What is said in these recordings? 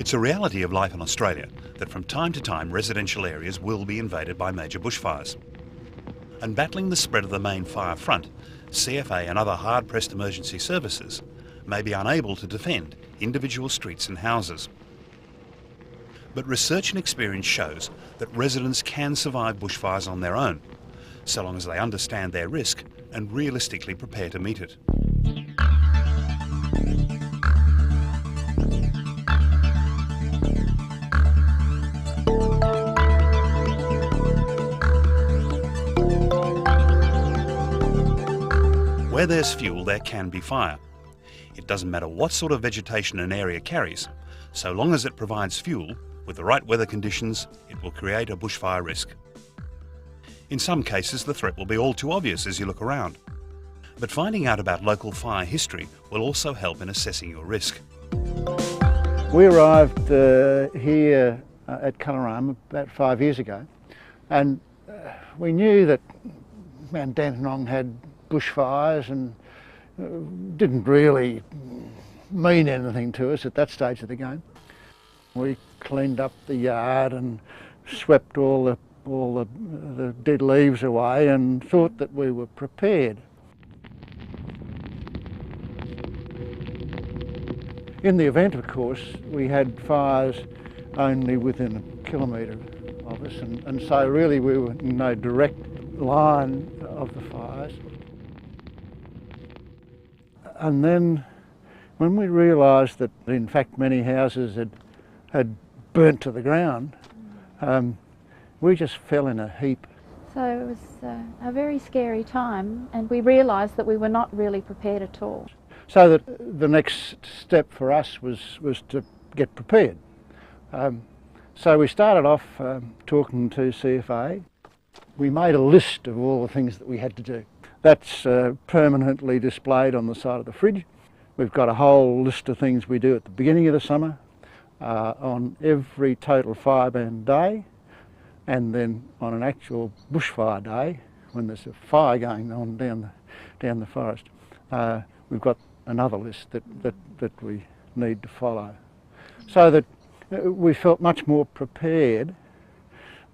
It's a reality of life in Australia that from time to time residential areas will be invaded by major bushfires. And battling the spread of the main fire front, CFA and other hard-pressed emergency services may be unable to defend individual streets and houses. But research and experience shows that residents can survive bushfires on their own, so long as they understand their risk and realistically prepare to meet it. Where there's fuel, there can be fire. It doesn't matter what sort of vegetation an area carries, so long as it provides fuel, with the right weather conditions, it will create a bushfire risk. In some cases, the threat will be all too obvious as you look around. But finding out about local fire history will also help in assessing your risk. We arrived here at Colorama about 5 years ago, and we knew that Mount Dandenong had bushfires and didn't really mean anything to us at that stage of the game. We cleaned up the yard and swept all the dead leaves away and thought that we were prepared. In the event, of course, we had fires only within a kilometre of us, and so really we were in no direct line of the fires. And then when we realised that in fact many houses had burnt to the ground, we just fell in a heap. So it was a very scary time, and we realised that we were not really prepared at all. So that the next step for us was to get prepared. So we started off talking to CFA. We made a list of all the things that we had to do. That's permanently displayed on the side of the fridge. We've got a whole list of things we do at the beginning of the summer, on every total fireban day, and then on an actual bushfire day, when there's a fire going on down the forest. We've got another list that we need to follow. So that we felt much more prepared,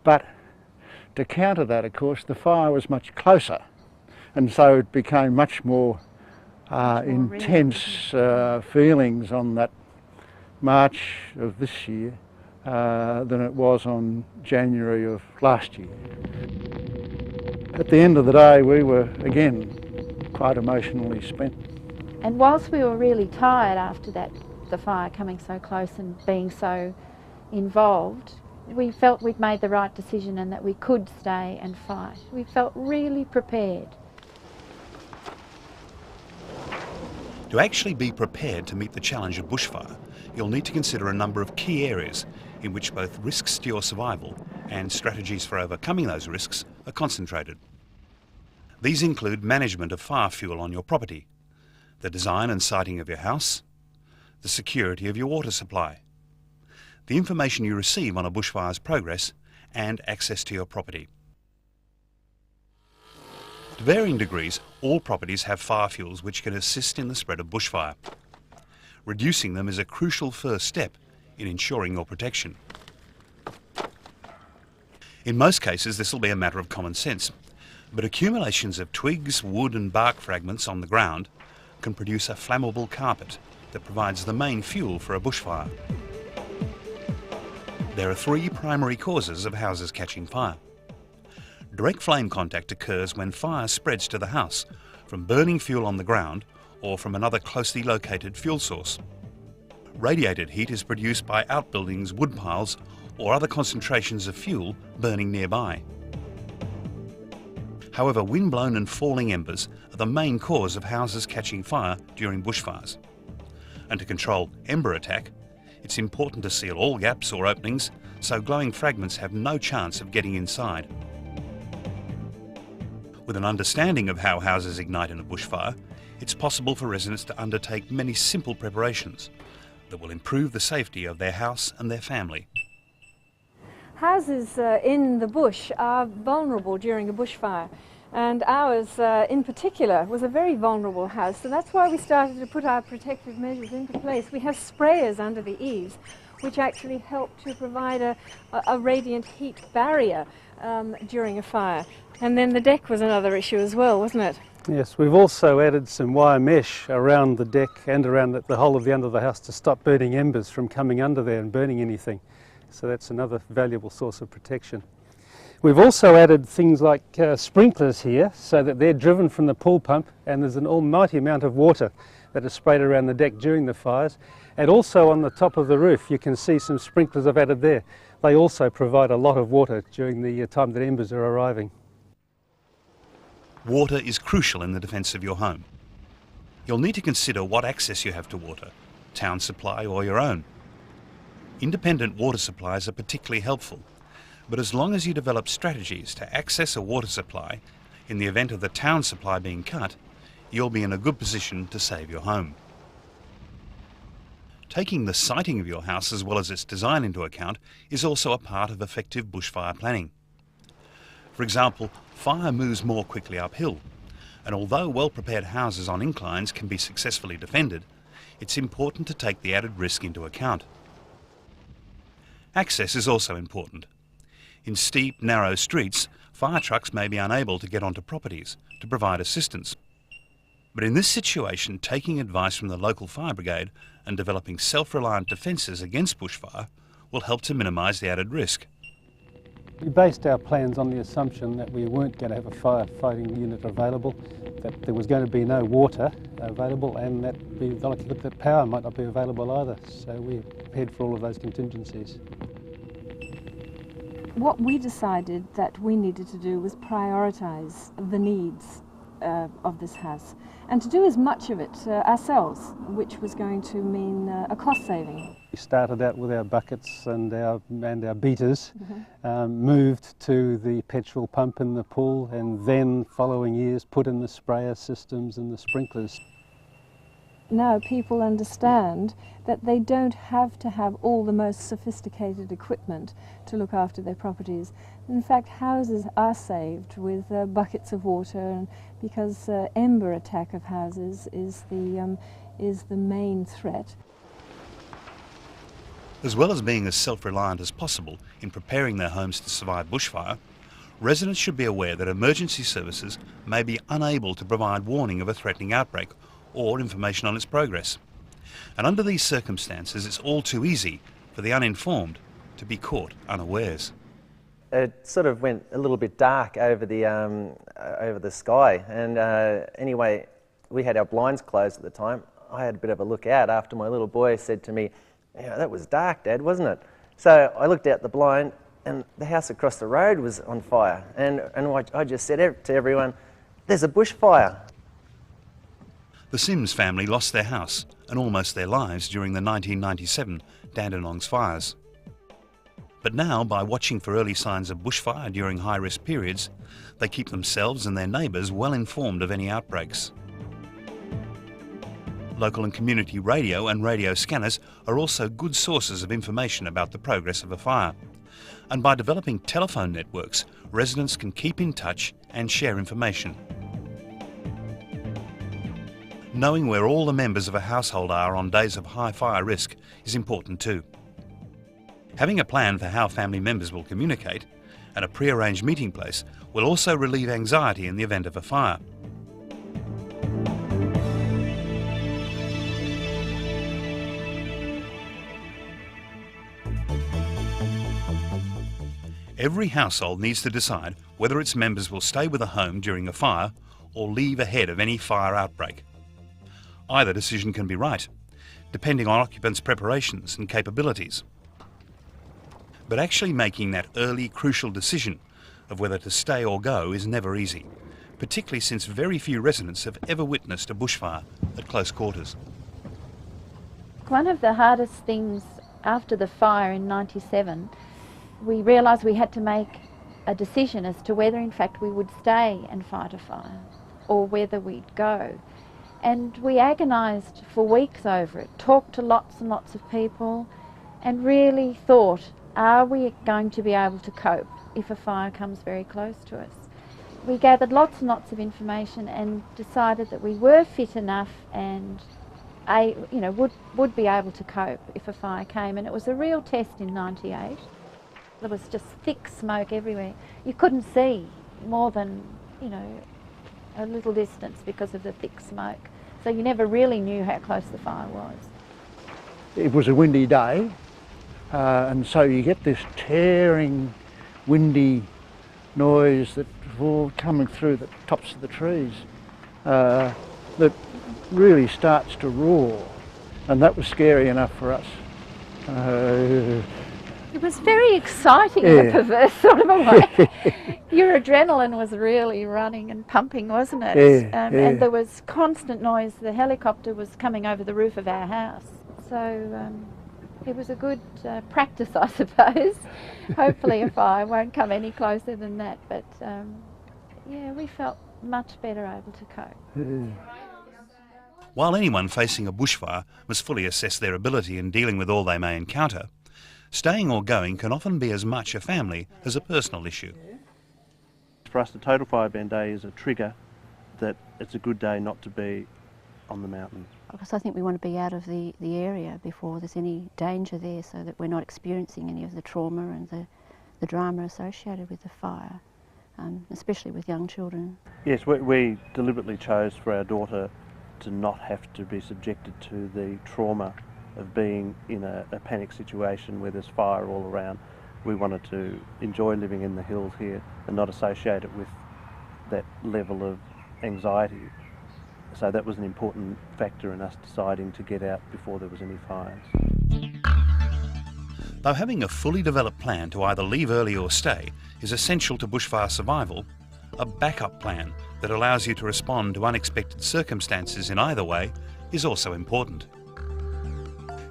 but to counter that, of course, the fire was much closer, and so it became much more intense feelings on that March of this year than it was on January of last year. At the end of the day, we were again quite emotionally spent. And whilst we were really tired after that, the fire coming so close and being so involved, we felt we'd made the right decision and that we could stay and fight. We felt really prepared. To actually be prepared to meet the challenge of bushfire, you'll need to consider a number of key areas in which both risks to your survival and strategies for overcoming those risks are concentrated. These include management of fire fuel on your property, the design and siting of your house, the security of your water supply, the information you receive on a bushfire's progress, and access to your property. To varying degrees, all properties have fire fuels which can assist in the spread of bushfire. Reducing them is a crucial first step in ensuring your protection. In most cases, this will be a matter of common sense, but accumulations of twigs, wood and bark fragments on the ground can produce a flammable carpet that provides the main fuel for a bushfire. There are three primary causes of houses catching fire. Direct flame contact occurs when fire spreads to the house from burning fuel on the ground or from another closely located fuel source. Radiated heat is produced by outbuildings, wood piles, or other concentrations of fuel burning nearby. However, windblown and falling embers are the main cause of houses catching fire during bushfires. And to control ember attack, it's important to seal all gaps or openings so glowing fragments have no chance of getting inside. With an understanding of how houses ignite in a bushfire, it's possible for residents to undertake many simple preparations that will improve the safety of their house and their family. Houses in the bush are vulnerable during a bushfire, and ours in particular was a very vulnerable house, so that's why we started to put our protective measures into place. We have sprayers under the eaves which actually help to provide a radiant heat barrier during a fire. And then the deck was another issue as well, wasn't it? Yes, we've also added some wire mesh around the deck and around the whole of the under of the house to stop burning embers from coming under there and burning anything. So that's another valuable source of protection. We've also added things like sprinklers here so that they're driven from the pool pump, and there's an almighty amount of water that is sprayed around the deck during the fires. And also on the top of the roof you can see some sprinklers I've added there. They also provide a lot of water during the time that embers are arriving. Water is crucial in the defence of your home. You'll need to consider what access you have to water, town supply or your own. Independent water supplies are particularly helpful, but as long as you develop strategies to access a water supply in the event of the town supply being cut, you'll be in a good position to save your home. Taking the siting of your house as well as its design into account is also a part of effective bushfire planning. For example, fire moves more quickly uphill, and although well-prepared houses on inclines can be successfully defended, it's important to take the added risk into account. Access is also important. In steep, narrow streets, fire trucks may be unable to get onto properties to provide assistance. But in this situation, taking advice from the local fire brigade and developing self-reliant defences against bushfire will help to minimise the added risk. We based our plans on the assumption that we weren't going to have a firefighting unit available, that there was going to be no water available, and that the likelihood that power might not be available either. So we prepared for all of those contingencies. What we decided that we needed to do was prioritise the needs of this house, and to do as much of it ourselves, which was going to mean a cost saving. We started out with our buckets and our beaters, moved to the petrol pump in the pool, and then following years put in the sprayer systems and the sprinklers. Now people understand that they don't have to have all the most sophisticated equipment to look after their properties. In fact, houses are saved with buckets of water, and because ember attack of houses is the main threat. As well as being as self-reliant as possible in preparing their homes to survive bushfire, residents should be aware that emergency services may be unable to provide warning of a threatening outbreak or information on its progress. And under these circumstances, it's all too easy for the uninformed to be caught unawares. It sort of went a little bit dark over the sky, and anyway, we had our blinds closed at the time. I had a bit of a look out after my little boy said to me, "Yeah, that was dark, Dad, wasn't it?" So I looked out the blind, and the house across the road was on fire, and I just said to everyone, "There's a bushfire." The Sims family lost their house and almost their lives during the 1997 Dandenongs fires. But now, by watching for early signs of bushfire during high-risk periods, they keep themselves and their neighbours well informed of any outbreaks. Local and community radio and radio scanners are also good sources of information about the progress of a fire. And by developing telephone networks, residents can keep in touch and share information. Knowing where all the members of a household are on days of high fire risk is important too. Having a plan for how family members will communicate and a pre-arranged meeting place will also relieve anxiety in the event of a fire. Every household needs to decide whether its members will stay with a home during a fire or leave ahead of any fire outbreak. Either decision can be right, depending on occupants' preparations and capabilities. But actually making that early, crucial decision of whether to stay or go is never easy, particularly since very few residents have ever witnessed a bushfire at close quarters. One of the hardest things after the fire in '97, we realised we had to make a decision as to whether in fact we would stay and fight a fire or whether we'd go. And we agonised for weeks over it, talked to lots and lots of people, and really thought, are we going to be able to cope if a fire comes very close to us? We gathered lots and lots of information and decided that we were fit enough and would be able to cope if a fire came. And it was a real test in '98. There was just thick smoke everywhere. You couldn't see more than, a little distance because of the thick smoke. So you never really knew how close the fire was. It was a windy day, and so you get this tearing, windy noise that all coming through the tops of the trees that really starts to roar, and that was scary enough for us. It was very exciting in a perverse sort of a way. Your adrenaline was really running and pumping, wasn't it? And there was constant noise. The helicopter was coming over the roof of our house. So it was a good practice, I suppose. Hopefully a fire won't come any closer than that. But we felt much better able to cope. While anyone facing a bushfire must fully assess their ability in dealing with all they may encounter, staying or going can often be as much a family as a personal issue. For us, the total fire ban day is a trigger that it's a good day not to be on the mountain. Because I think we want to be out of the area before there's any danger there, so that we're not experiencing any of the trauma and the drama associated with the fire, especially with young children. Yes, we deliberately chose for our daughter to not have to be subjected to the trauma of being in a panic situation where there's fire all around. We wanted to enjoy living in the hills here and not associate it with that level of anxiety. So that was an important factor in us deciding to get out before there was any fires. Though having a fully developed plan to either leave early or stay is essential to bushfire survival, a backup plan that allows you to respond to unexpected circumstances in either way is also important.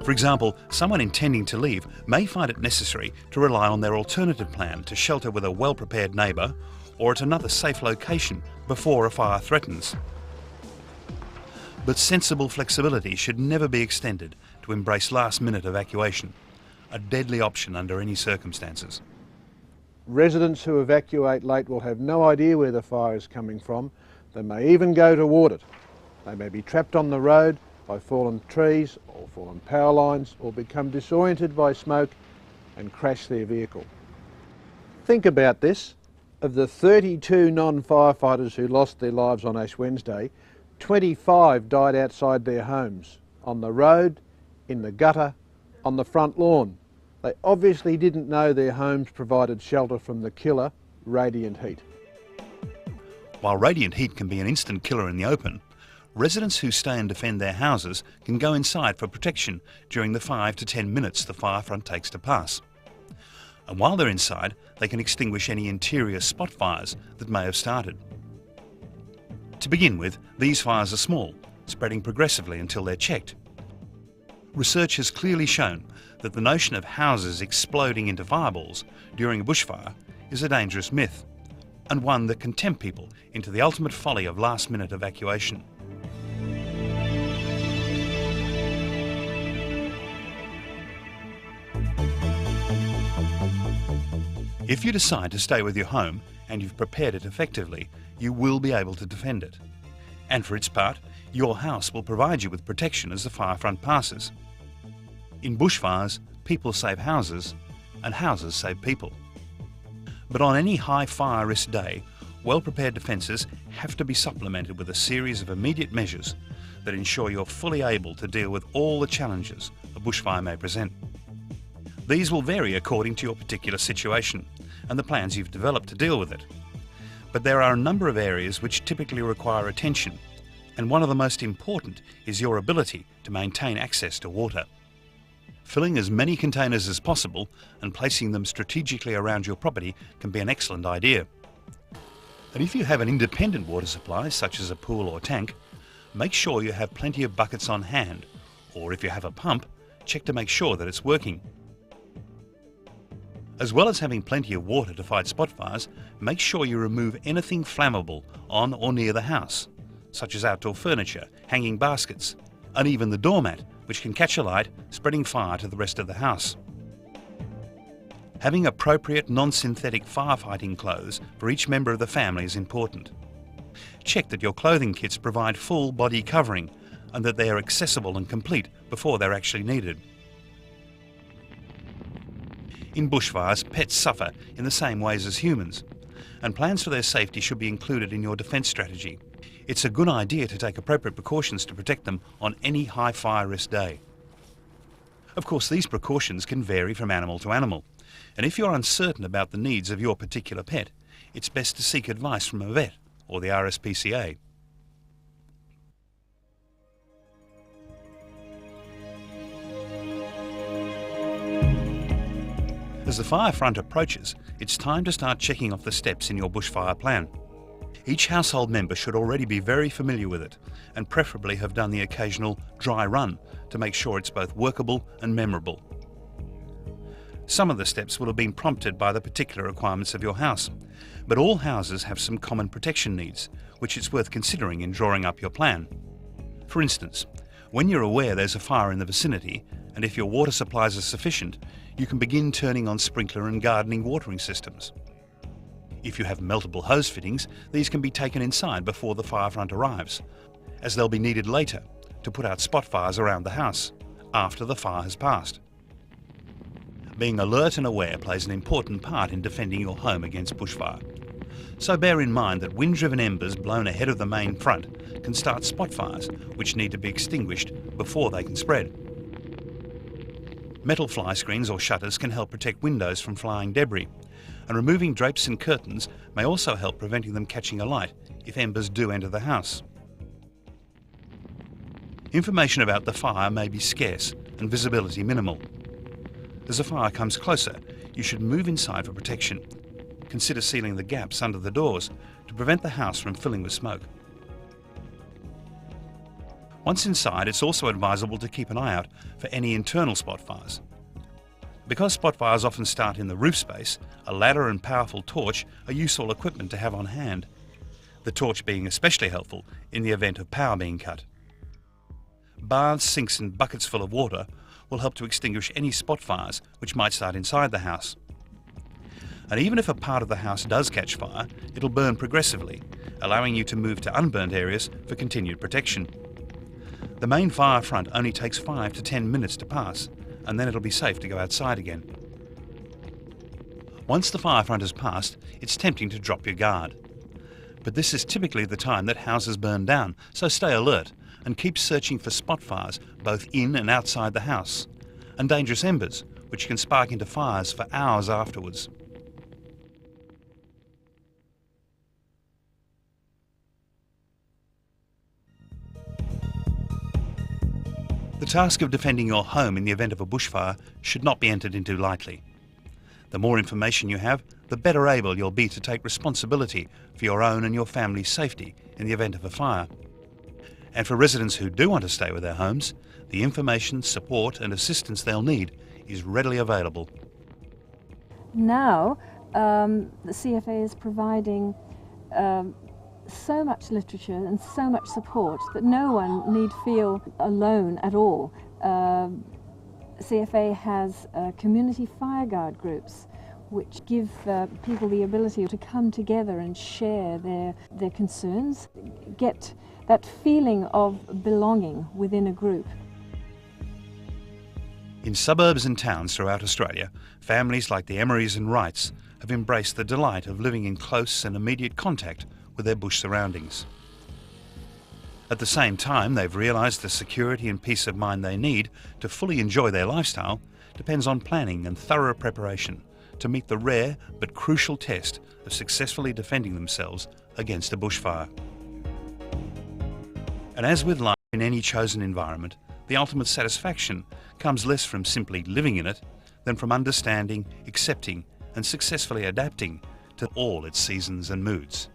For example, someone intending to leave may find it necessary to rely on their alternative plan to shelter with a well-prepared neighbour or at another safe location before a fire threatens. But sensible flexibility should never be extended to embrace last-minute evacuation, a deadly option under any circumstances. Residents who evacuate late will have no idea where the fire is coming from. They may even go toward it. They may be trapped on the road by fallen trees or fallen power lines, or become disoriented by smoke and crash their vehicle. Think about this. Of the 32 non-firefighters who lost their lives on Ash Wednesday, 25 died outside their homes, on the road, in the gutter, on the front lawn. They obviously didn't know their homes provided shelter from the killer, radiant heat. While radiant heat can be an instant killer in the open, residents who stay and defend their houses can go inside for protection during the 5 to 10 minutes the fire front takes to pass. And while they're inside, they can extinguish any interior spot fires that may have started. To begin with, these fires are small, spreading progressively until they're checked. Research has clearly shown that the notion of houses exploding into fireballs during a bushfire is a dangerous myth, and one that can tempt people into the ultimate folly of last-minute evacuation. If you decide to stay with your home and you've prepared it effectively, you will be able to defend it. And for its part, your house will provide you with protection as the fire front passes. In bushfires, people save houses, and houses save people. But on any high fire risk day, well-prepared defences have to be supplemented with a series of immediate measures that ensure you're fully able to deal with all the challenges a bushfire may present. These will vary according to your particular situation and the plans you've developed to deal with it. But there are a number of areas which typically require attention, and one of the most important is your ability to maintain access to water. Filling as many containers as possible and placing them strategically around your property can be an excellent idea. And if you have an independent water supply, such as a pool or tank, make sure you have plenty of buckets on hand, or if you have a pump, check to make sure that it's working. As well as having plenty of water to fight spot fires, make sure you remove anything flammable on or near the house, such as outdoor furniture, hanging baskets, and even the doormat, which can catch alight, spreading fire to the rest of the house. Having appropriate non-synthetic firefighting clothes for each member of the family is important. Check that your clothing kits provide full body covering and that they are accessible and complete before they're actually needed. In bushfires, pets suffer in the same ways as humans, and plans for their safety should be included in your defence strategy. It's a good idea to take appropriate precautions to protect them on any high fire risk day. Of course, these precautions can vary from animal to animal, and if you're uncertain about the needs of your particular pet, it's best to seek advice from a vet or the RSPCA. As the fire front approaches, it's time to start checking off the steps in your bushfire plan. Each household member should already be very familiar with it, and preferably have done the occasional dry run to make sure it's both workable and memorable. Some of the steps will have been prompted by the particular requirements of your house, but all houses have some common protection needs, which it's worth considering in drawing up your plan. For instance, when you're aware there's a fire in the vicinity, and if your water supplies are sufficient, you can begin turning on sprinkler and gardening watering systems. If you have meltable hose fittings, these can be taken inside before the fire front arrives, as they'll be needed later to put out spot fires around the house, after the fire has passed. Being alert and aware plays an important part in defending your home against bushfire. So bear in mind that wind-driven embers blown ahead of the main front can start spot fires, which need to be extinguished before they can spread. Metal fly screens or shutters can help protect windows from flying debris, and removing drapes and curtains may also help preventing them catching alight if embers do enter the house. Information about the fire may be scarce and visibility minimal. As the fire comes closer, you should move inside for protection. Consider sealing the gaps under the doors to prevent the house from filling with smoke. Once inside, it's also advisable to keep an eye out for any internal spot fires. Because spot fires often start in the roof space, a ladder and powerful torch are useful equipment to have on hand, the torch being especially helpful in the event of power being cut. Baths, sinks and buckets full of water will help to extinguish any spot fires which might start inside the house. And even if a part of the house does catch fire, it'll burn progressively, allowing you to move to unburnt areas for continued protection. The main fire front only takes 5 to 10 minutes to pass, and then it'll be safe to go outside again. Once the fire front has passed, it's tempting to drop your guard. But this is typically the time that houses burn down, so stay alert and keep searching for spot fires both in and outside the house, and dangerous embers, which can spark into fires for hours afterwards. The task of defending your home in the event of a bushfire should not be entered into lightly. The more information you have, the better able you'll be to take responsibility for your own and your family's safety in the event of a fire. And for residents who do want to stay with their homes, the information, support and assistance they'll need is readily available. Now, the CFA is providing so much literature and so much support that no one need feel alone at all. CFA has community fireguard groups which give people the ability to come together and share their concerns, get that feeling of belonging within a group. In suburbs and towns throughout Australia, families like the Emerys and Wrights have embraced the delight of living in close and immediate contact with their bush surroundings. At the same time, they've realised the security and peace of mind they need to fully enjoy their lifestyle depends on planning and thorough preparation to meet the rare but crucial test of successfully defending themselves against a bushfire. And as with life in any chosen environment, the ultimate satisfaction comes less from simply living in it than from understanding, accepting and successfully adapting to all its seasons and moods.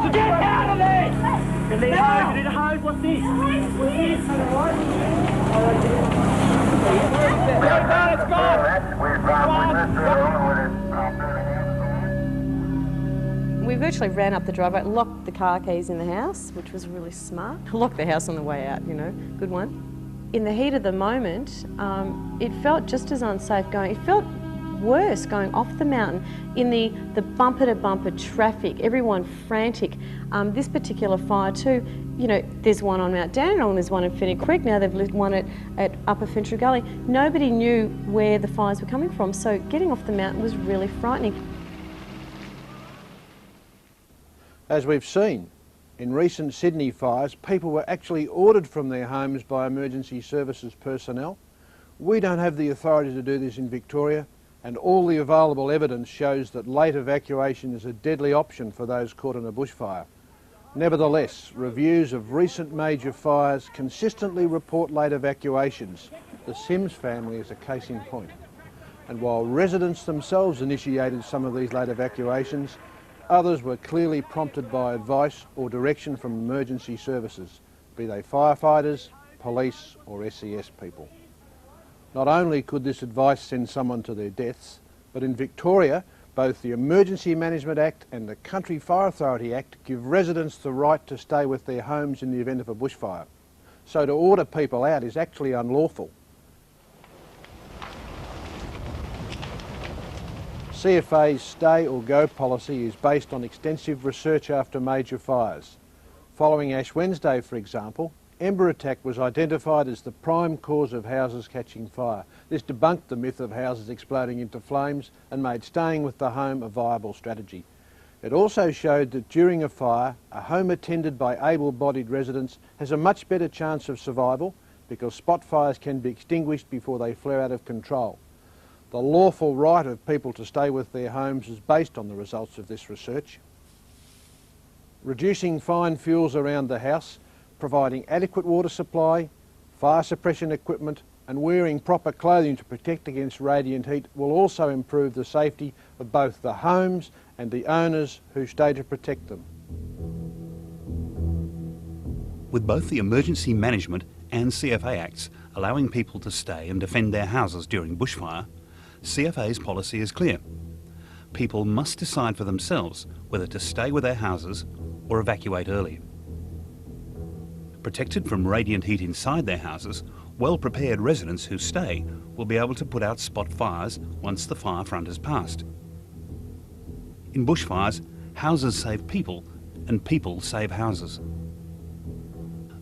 Get out of there! You need a hose, you need a hose, what's this? What's this? We virtually ran up the driveway, locked the car keys in the house, which was really smart. Locked the house on the way out, you know, good one. In the heat of the moment, it felt just as unsafe going. It felt worse going off the mountain in the bumper-to-bumper traffic, everyone frantic. This particular fire too, you know, there's one on Mount Dandenong and there's one in Fenwick Creek now, they've lit one at Upper Fentrue Gully. Nobody knew where the fires were coming from, so getting off the mountain was really frightening. As we've seen, in recent Sydney fires, people were actually ordered from their homes by emergency services personnel. We don't have the authority to do this in Victoria, and all the available evidence shows that late evacuation is a deadly option for those caught in a bushfire. Nevertheless, reviews of recent major fires consistently report late evacuations. The Sims family is a case in point. And while residents themselves initiated some of these late evacuations, others were clearly prompted by advice or direction from emergency services, be they firefighters, police or SES people. Not only could this advice send someone to their deaths, but in Victoria, both the Emergency Management Act and the Country Fire Authority Act give residents the right to stay with their homes in the event of a bushfire. So to order people out is actually unlawful. CFA's stay or go policy is based on extensive research after major fires. Following Ash Wednesday, for example, ember attack was identified as the prime cause of houses catching fire. This debunked the myth of houses exploding into flames and made staying with the home a viable strategy. It also showed that during a fire, a home attended by able-bodied residents has a much better chance of survival because spot fires can be extinguished before they flare out of control. The lawful right of people to stay with their homes is based on the results of this research. Reducing fine fuels around the house, providing adequate water supply, fire suppression equipment and wearing proper clothing to protect against radiant heat will also improve the safety of both the homes and the owners who stay to protect them. With both the Emergency Management and CFA Acts allowing people to stay and defend their houses during bushfire, CFA's policy is clear. People must decide for themselves whether to stay with their houses or evacuate early. Protected from radiant heat inside their houses, well-prepared residents who stay will be able to put out spot fires once the fire front has passed. In bushfires, houses save people and people save houses.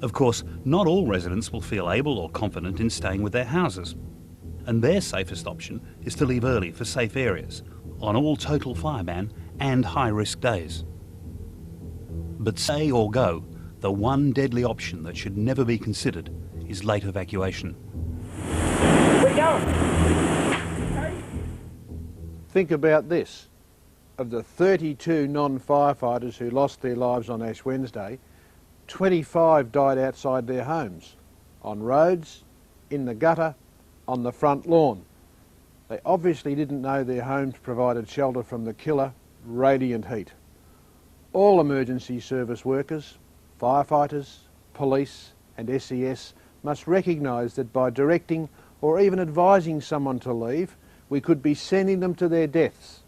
Of course, not all residents will feel able or confident in staying with their houses, and their safest option is to leave early for safe areas on all total fire ban and high-risk days. But stay or go, the one deadly option that should never be considered is late evacuation. We're going. Think about this. Of the 32 non-firefighters who lost their lives on Ash Wednesday, 25 died outside their homes, on roads, in the gutter, on the front lawn. They obviously didn't know their homes provided shelter from the killer, radiant heat. All emergency service workers, firefighters, police and SES must recognise that by directing or even advising someone to leave, we could be sending them to their deaths.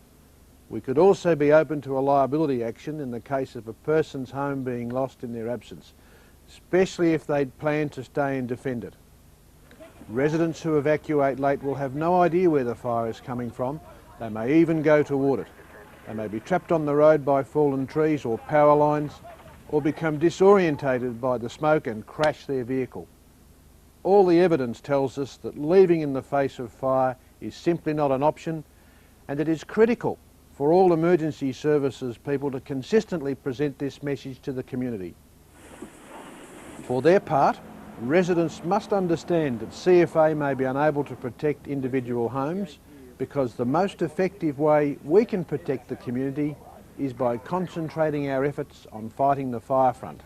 We could also be open to a liability action in the case of a person's home being lost in their absence, especially if they'd planned to stay and defend it. Residents who evacuate late will have no idea where the fire is coming from. They may even go toward it. They may be trapped on the road by fallen trees or power lines, or become disorientated by the smoke and crash their vehicle. All the evidence tells us that leaving in the face of fire is simply not an option, and it is critical for all emergency services people to consistently present this message to the community. For their part, residents must understand that CFA may be unable to protect individual homes because the most effective way we can protect the community is by concentrating our efforts on fighting the fire front.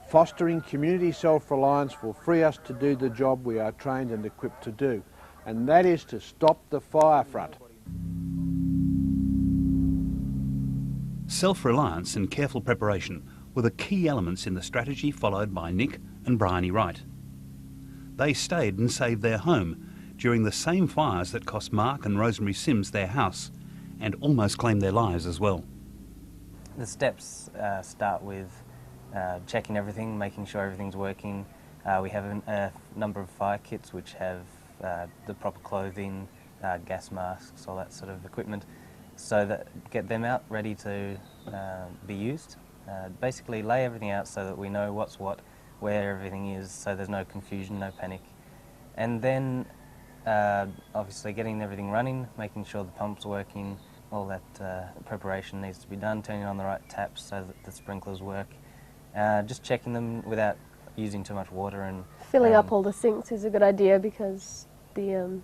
Fostering community self-reliance will free us to do the job we are trained and equipped to do, and that is to stop the fire front. Self-reliance and careful preparation were the key elements in the strategy followed by Nick and Bryony Wright. They stayed and saved their home during the same fires that cost Mark and Rosemary Sims their house and almost claimed their lives as well. The steps start with checking everything, making sure everything's working. We have a number of fire kits which have the proper clothing, gas masks, all that sort of equipment, so that get them out ready to be used. Basically lay everything out so that we know what's what, where everything is, so there's no confusion, no panic. And then obviously getting everything running, making sure the pump's working, all that preparation needs to be done, turning on the right taps so that the sprinklers work. Just checking them without using too much water. And filling up all the sinks is a good idea because the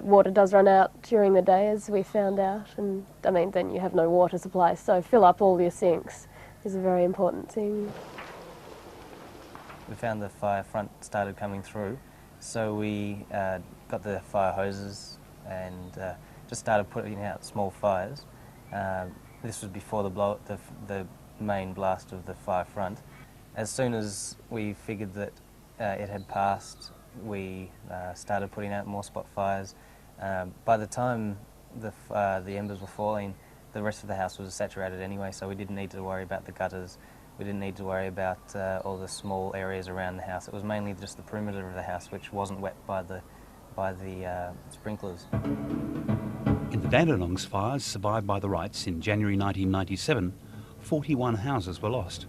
water does run out during the day, as we found out, and I mean then you have no water supply, so fill up all your sinks is a very important thing. We found the fire front started coming through, so we got the fire hoses and just started putting out small fires. This was before the main blast of the fire front. As soon as we figured that it had passed, we started putting out more spot fires. By the time the embers were falling, the rest of the house was saturated anyway, so we didn't need to worry about the gutters. We didn't need to worry about all the small areas around the house. It was mainly just the perimeter of the house which wasn't wet by the sprinklers. In the Dandenongs fires survived by the Wrights in January 1997, 41 houses were lost.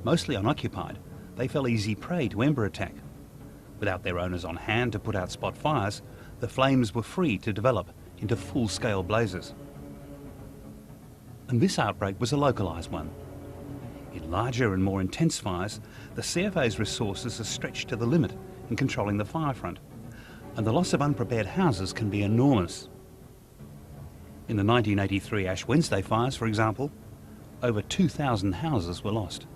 Mostly unoccupied, they fell easy prey to ember attack. Without their owners on hand to put out spot fires, the flames were free to develop into full-scale blazes. And this outbreak was a localised one. In larger and more intense fires, the CFA's resources are stretched to the limit in controlling the fire front, and the loss of unprepared houses can be enormous. In the 1983 Ash Wednesday fires, for example, over 2,000 houses were lost.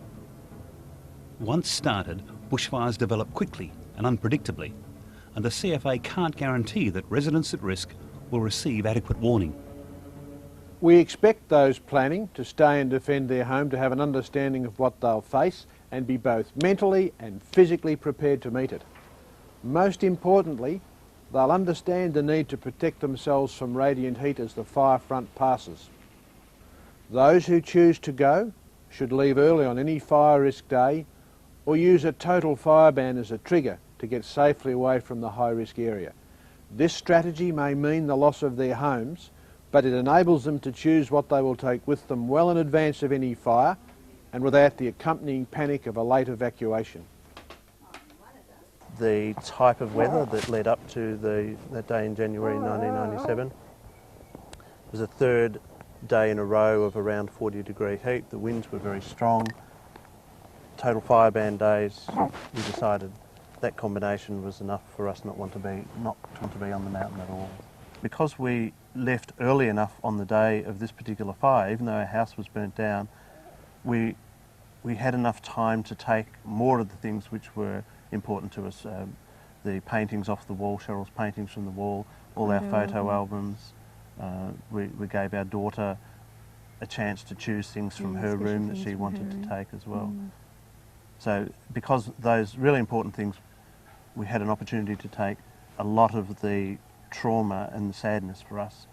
Once started, bushfires develop quickly and unpredictably, and the CFA can't guarantee that residents at risk will receive adequate warning. We expect those planning to stay and defend their home to have an understanding of what they'll face and be both mentally and physically prepared to meet it. Most importantly, they'll understand the need to protect themselves from radiant heat as the fire front passes. Those who choose to go should leave early on any fire risk day or use a total fire ban as a trigger to get safely away from the high risk area. This strategy may mean the loss of their homes, but it enables them to choose what they will take with them well in advance of any fire and without the accompanying panic of a late evacuation. The type of weather that led up to that day in January 1997 was the third day in a row of around 40-degree heat. The winds were very strong. Total fire ban days, we decided that combination was enough for us not to want to be on the mountain at all. Because we left early enough on the day of this particular fire, even though our house was burnt down, we had enough time to take more of the things which were important to us. The paintings off the wall, Cheryl's paintings from the wall, all our photo albums. We gave our daughter a chance to choose things from her room that she wanted to take as well. So because those really important things, we had an opportunity to take, a lot of the trauma and the sadness for us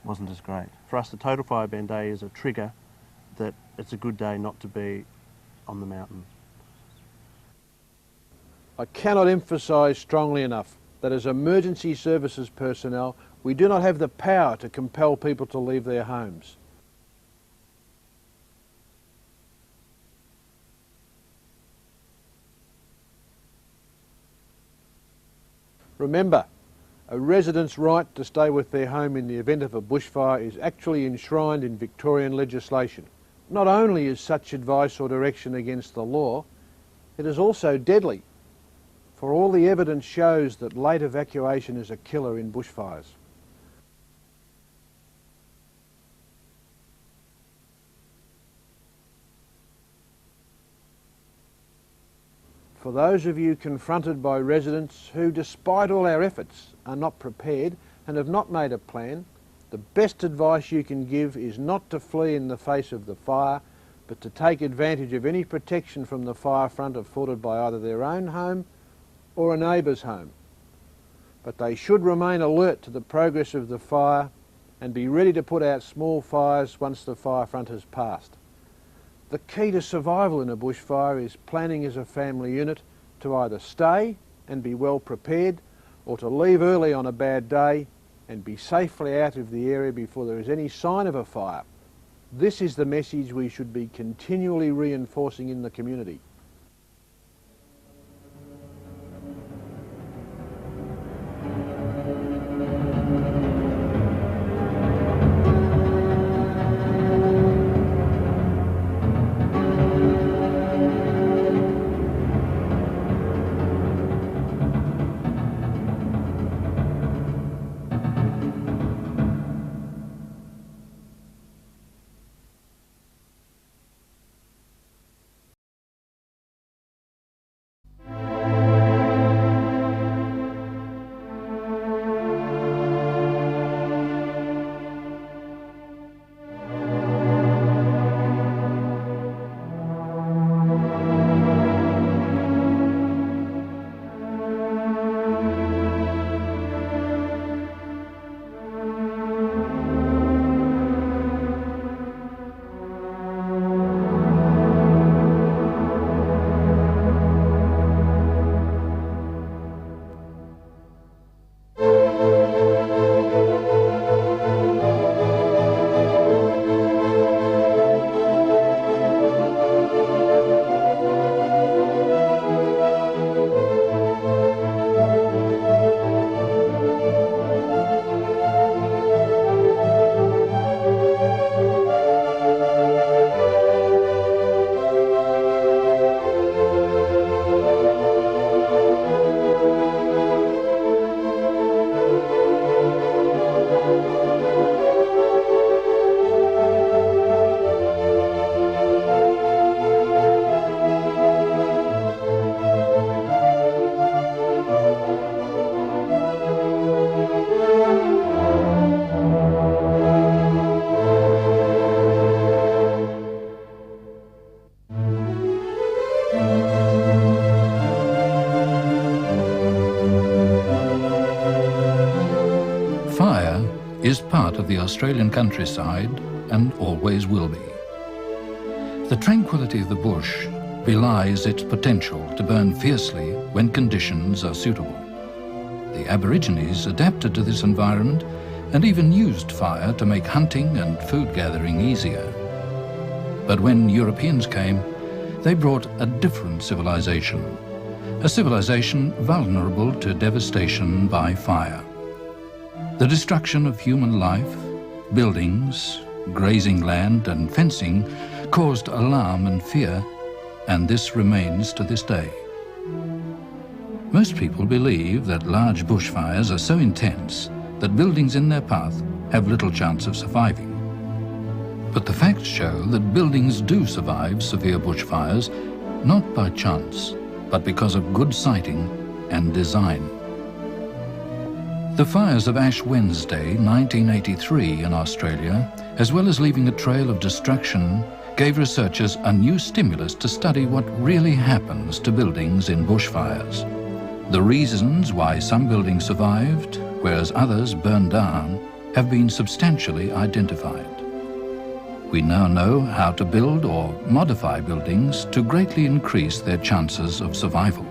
wasn't as great. For us, the total fire ban day is a trigger that it's a good day not to be on the mountain. I cannot emphasise strongly enough that as emergency services personnel, we do not have the power to compel people to leave their homes. Remember, a resident's right to stay with their home in the event of a bushfire is actually enshrined in Victorian legislation. Not only is such advice or direction against the law, it is also deadly, for all the evidence shows that late evacuation is a killer in bushfires. For those of you confronted by residents who, despite all our efforts, are not prepared and have not made a plan, The best advice you can give is not to flee in the face of the fire, but to take advantage of any protection from the fire front afforded by either their own home or a neighbour's home. But they should remain alert to the progress of the fire and be ready to put out small fires once the fire front has passed. The key to survival in a bushfire is planning as a family unit to either stay and be well prepared, or to leave early on a bad day and be safely out of the area before there is any sign of a fire. This is the message we should be continually reinforcing in the community. is part of the Australian countryside and always will be. The tranquility of the bush belies its potential to burn fiercely when conditions are suitable. The Aborigines adapted to this environment and even used fire to make hunting and food gathering easier. But when Europeans came, they brought a different civilization, a civilization vulnerable to devastation by fire. The destruction of human life, buildings, grazing land and fencing caused alarm and fear, and this remains to this day. Most people believe that large bushfires are so intense that buildings in their path have little chance of surviving. But the facts show that buildings do survive severe bushfires, not by chance, but because of good siting and design. The fires of Ash Wednesday, 1983 in Australia, as well as leaving a trail of destruction, gave researchers a new stimulus to study what really happens to buildings in bushfires. The reasons why some buildings survived, whereas others burned down, have been substantially identified. We now know how to build or modify buildings to greatly increase their chances of survival.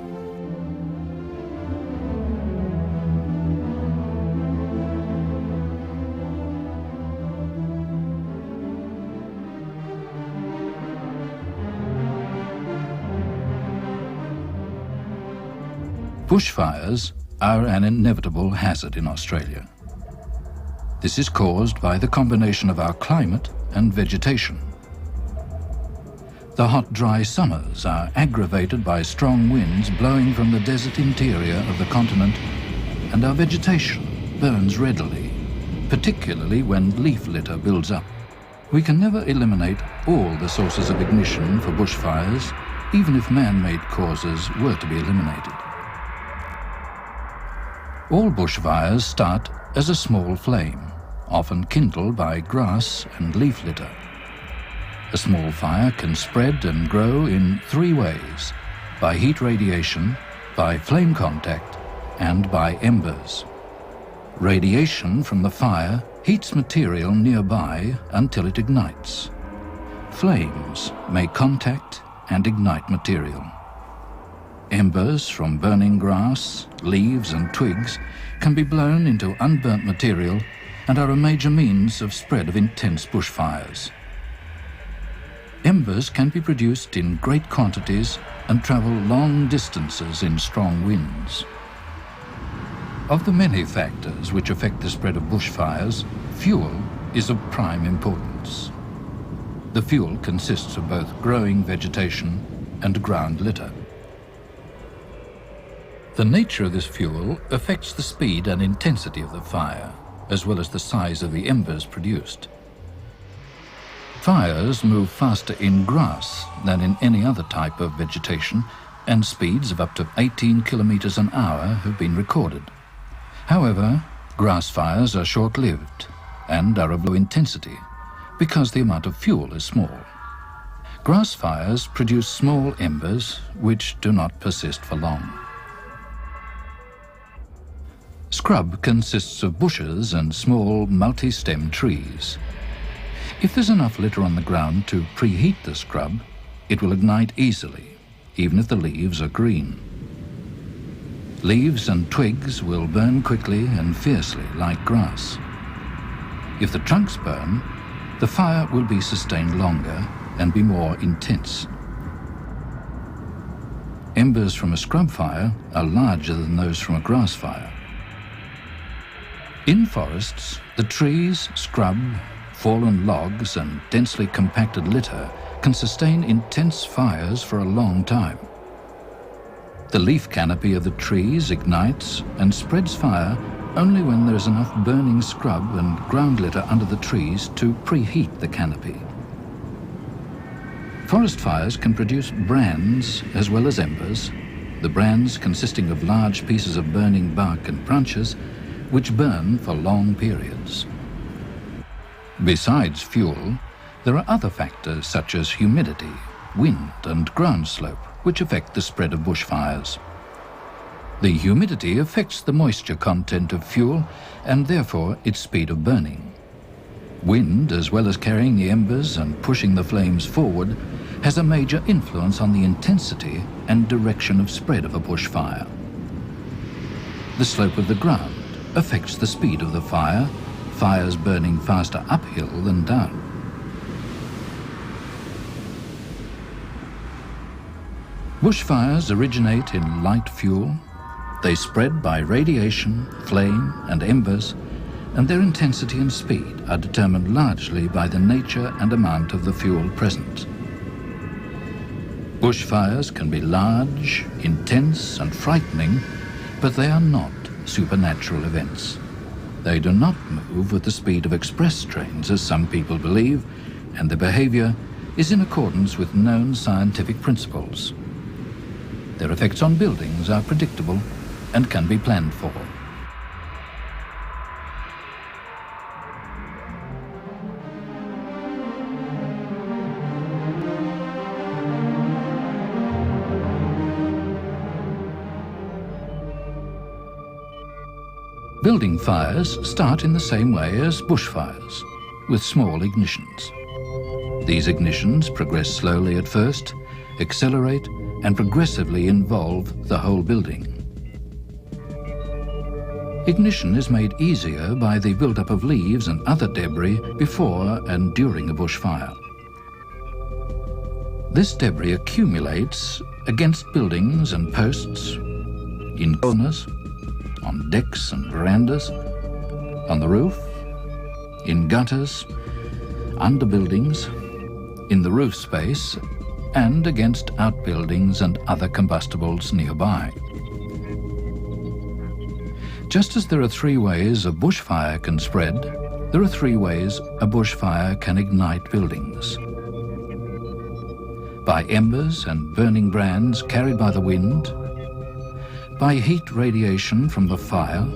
Bushfires are an inevitable hazard in Australia. This is caused by the combination of our climate and vegetation. The hot, dry summers are aggravated by strong winds blowing from the desert interior of the continent, and our vegetation burns readily, particularly when leaf litter builds up. We can never eliminate all the sources of ignition for bushfires, even if man-made causes were to be eliminated. All bushfires start as a small flame, often kindled by grass and leaf litter. A small fire can spread and grow in 3 ways: by heat radiation, by flame contact, and by embers. Radiation from the fire heats material nearby until it ignites. Flames may contact and ignite material. Embers from burning grass, leaves and twigs can be blown into unburnt material and are a major means of spread of intense bushfires. Embers can be produced in great quantities and travel long distances in strong winds. Of the many factors which affect the spread of bushfires, fuel is of prime importance. The fuel consists of both growing vegetation and ground litter. The nature of this fuel affects the speed and intensity of the fire, as well as the size of the embers produced. Fires move faster in grass than in any other type of vegetation, and speeds of up to 18 kilometers an hour have been recorded. However, grass fires are short-lived and are of low intensity because the amount of fuel is small. Grass fires produce small embers which do not persist for long. Scrub consists of bushes and small multi-stem trees. If there's enough litter on the ground to preheat the scrub, it will ignite easily, even if the leaves are green. Leaves and twigs will burn quickly and fiercely like grass. If the trunks burn, the fire will be sustained longer and be more intense. Embers from a scrub fire are larger than those from a grass fire. In forests, the trees, scrub, fallen logs and densely compacted litter can sustain intense fires for a long time. The leaf canopy of the trees ignites and spreads fire only when there is enough burning scrub and ground litter under the trees to preheat the canopy. Forest fires can produce brands as well as embers, the brands consisting of large pieces of burning bark and branches which burn for long periods. Besides fuel, there are other factors such as humidity, wind and ground slope which affect the spread of bushfires. The humidity affects the moisture content of fuel and therefore its speed of burning. Wind, as well as carrying the embers and pushing the flames forward, has a major influence on the intensity and direction of spread of a bushfire. The slope of the ground affects the speed of the fire, fires burning faster uphill than down. Bushfires originate in light fuel. They spread by radiation, flame and embers, and their intensity and speed are determined largely by the nature and amount of the fuel present. Bushfires can be large, intense and frightening, but they are not supernatural events. They do not move with the speed of express trains, as some people believe, and their behavior is in accordance with known scientific principles. Their effects on buildings are predictable and can be planned for. Building fires start in the same way as bushfires, with small ignitions. These ignitions progress slowly at first, accelerate, and progressively involve the whole building. Ignition is made easier by the build-up of leaves and other debris before and during a bushfire. This debris accumulates against buildings and posts, in corners, on decks and verandas, on the roof, in gutters, under buildings, in the roof space, and against outbuildings and other combustibles nearby. Just as there are 3 ways a bushfire can spread, there are 3 ways a bushfire can ignite buildings. By embers and burning brands carried by the wind, by heat radiation from the fire,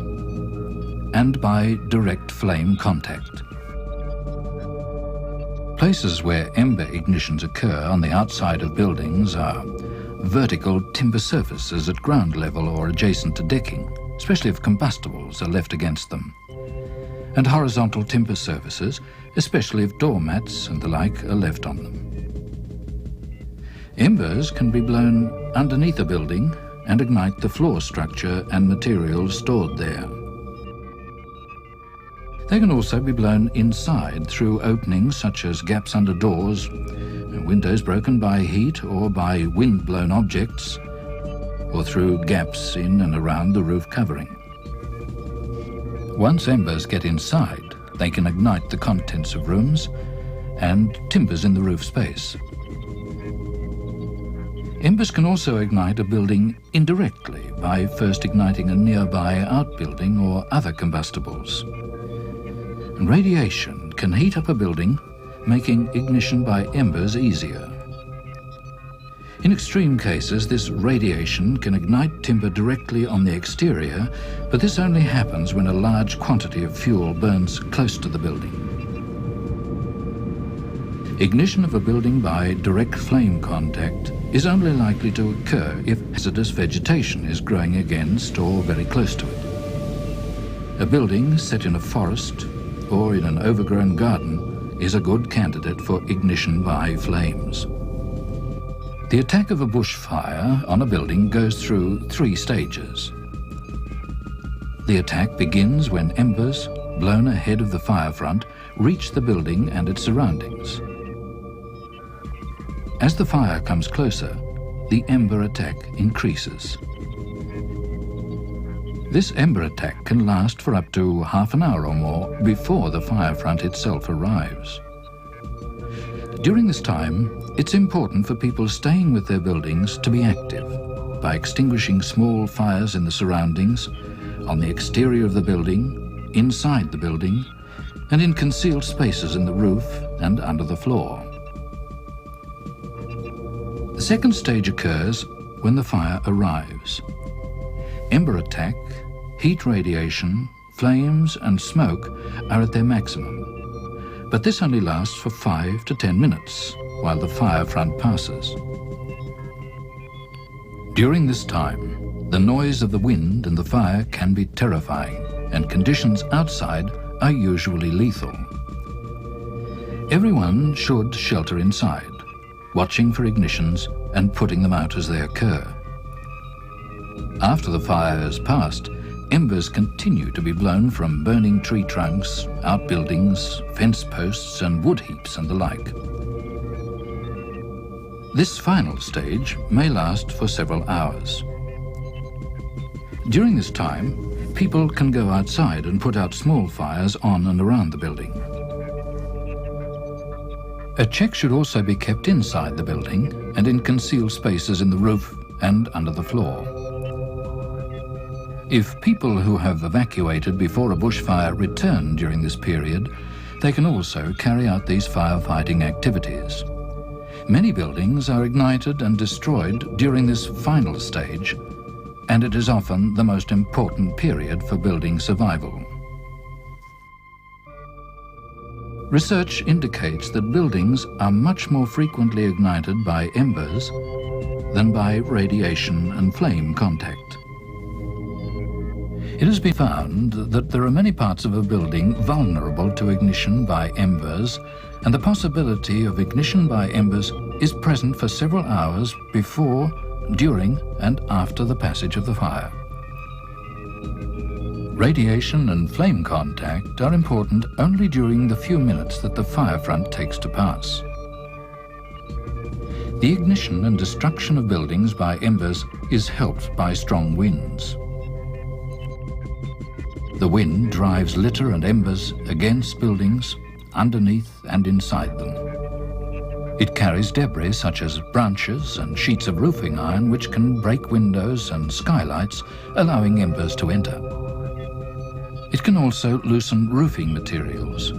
and by direct flame contact. Places where ember ignitions occur on the outside of buildings are vertical timber surfaces at ground level or adjacent to decking, especially if combustibles are left against them, and horizontal timber surfaces, especially if doormats and the like are left on them. Embers can be blown underneath a building and ignite the floor structure and materials stored there. They can also be blown inside through openings such as gaps under doors, windows broken by heat or by wind-blown objects, or through gaps in and around the roof covering. Once embers get inside, they can ignite the contents of rooms and timbers in the roof space. Embers can also ignite a building indirectly by first igniting a nearby outbuilding or other combustibles. And radiation can heat up a building, making ignition by embers easier. In extreme cases, this radiation can ignite timber directly on the exterior, but this only happens when a large quantity of fuel burns close to the building. Ignition of a building by direct flame contact is only likely to occur if hazardous vegetation is growing against or very close to it. A building set in a forest or in an overgrown garden is a good candidate for ignition by flames. The attack of a bushfire on a building goes through 3 stages. The attack begins when embers, blown ahead of the fire front, reach the building and its surroundings. As the fire comes closer, the ember attack increases. This ember attack can last for up to half an hour or more before the fire front itself arrives. During this time, it's important for people staying with their buildings to be active by extinguishing small fires in the surroundings, on the exterior of the building, inside the building, and in concealed spaces in the roof and under the floor. The second stage occurs when the fire arrives. Ember attack, heat radiation, flames and smoke are at their maximum, but this only lasts for 5 to 10 minutes while the fire front passes. During this time, the noise of the wind and the fire can be terrifying, and conditions outside are usually lethal. Everyone should shelter inside, watching for ignitions and putting them out as they occur. After the fire has passed, embers continue to be blown from burning tree trunks, outbuildings, fence posts and wood heaps and the like. This final stage may last for several hours. During this time, people can go outside and put out small fires on and around the building. A check should also be kept inside the building and in concealed spaces in the roof and under the floor. If people who have evacuated before a bushfire return during this period, they can also carry out these firefighting activities. Many buildings are ignited and destroyed during this final stage, and it is often the most important period for building survival. Research indicates that buildings are much more frequently ignited by embers than by radiation and flame contact. It has been found that there are many parts of a building vulnerable to ignition by embers, and the possibility of ignition by embers is present for several hours before, during, and after the passage of the fire. Radiation and flame contact are important only during the few minutes that the fire front takes to pass. The ignition and destruction of buildings by embers is helped by strong winds. The wind drives litter and embers against buildings, underneath and inside them. It carries debris such as branches and sheets of roofing iron which can break windows and skylights, allowing embers to enter. It can also loosen roofing materials,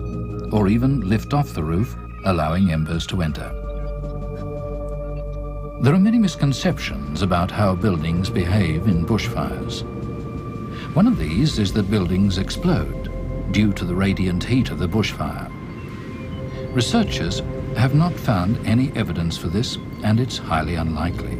or even lift off the roof, allowing embers to enter. There are many misconceptions about how buildings behave in bushfires. One of these is that buildings explode due to the radiant heat of the bushfire. Researchers have not found any evidence for this, and it's highly unlikely.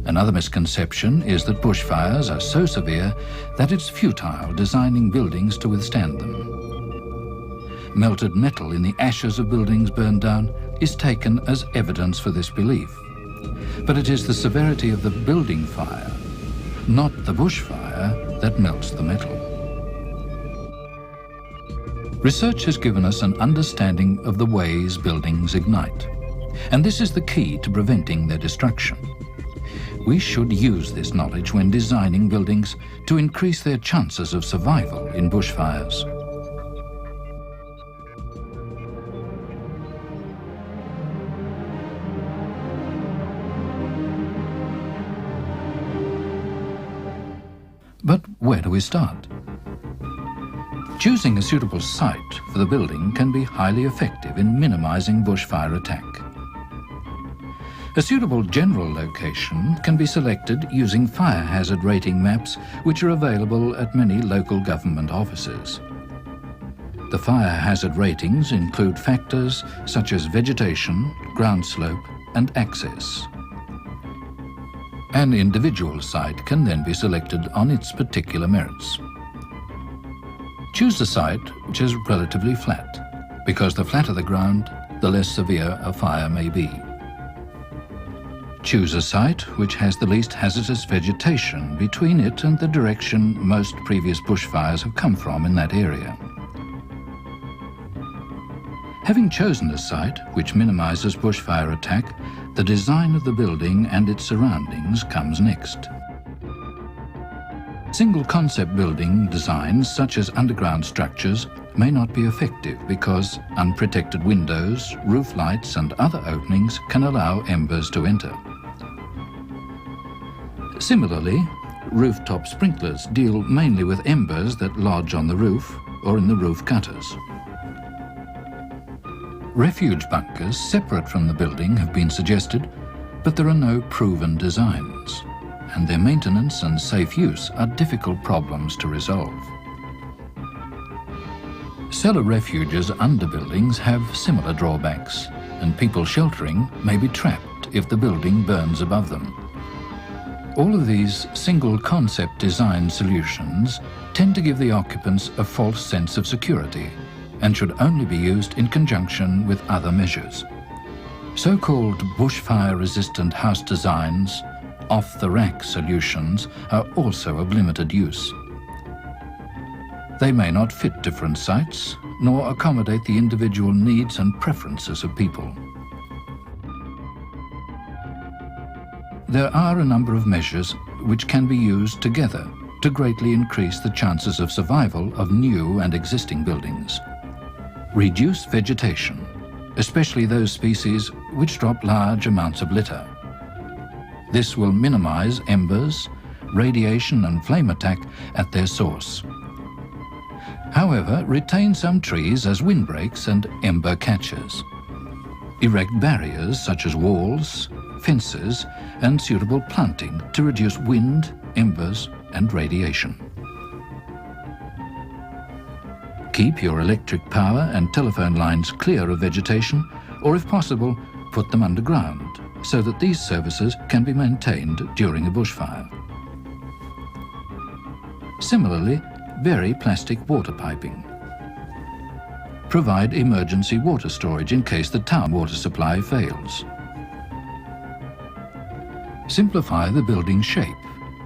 Another misconception is that bushfires are so severe that it's futile designing buildings to withstand them. Melted metal in the ashes of buildings burned down is taken as evidence for this belief. But it is the severity of the building fire, not the bushfire, that melts the metal. Research has given us an understanding of the ways buildings ignite, and this is the key to preventing their destruction. We should use this knowledge when designing buildings to increase their chances of survival in bushfires. But where do we start? Choosing a suitable site for the building can be highly effective in minimizing bushfire attack. A suitable general location can be selected using fire hazard rating maps, which are available at many local government offices. The fire hazard ratings include factors such as vegetation, ground slope, and access. An individual site can then be selected on its particular merits. Choose a site which is relatively flat, because the flatter the ground, the less severe a fire may be. Choose a site which has the least hazardous vegetation between it and the direction most previous bushfires have come from in that area. Having chosen a site which minimizes bushfire attack, the design of the building and its surroundings comes next. Single concept building designs, such as underground structures, may not be effective because unprotected windows, roof lights and other openings can allow embers to enter. Similarly, rooftop sprinklers deal mainly with embers that lodge on the roof or in the roof gutters. Refuge bunkers separate from the building have been suggested, but there are no proven designs, and their maintenance and safe use are difficult problems to resolve. Cellar refuges under buildings have similar drawbacks, and people sheltering may be trapped if the building burns above them. All of these single concept design solutions tend to give the occupants a false sense of security and should only be used in conjunction with other measures. So-called bushfire-resistant house designs, off-the-rack solutions, are also of limited use. They may not fit different sites, nor accommodate the individual needs and preferences of people. There are a number of measures which can be used together to greatly increase the chances of survival of new and existing buildings. Reduce vegetation, especially those species which drop large amounts of litter. This will minimize embers, radiation and flame attack at their source. However, retain some trees as windbreaks and ember catchers. Erect barriers such as walls, fences and suitable planting to reduce wind, embers and radiation. Keep your electric power and telephone lines clear of vegetation, or if possible, put them underground so that these services can be maintained during a bushfire. Similarly, vary plastic water piping. Provide emergency water storage in case the town water supply fails. Simplify the building shape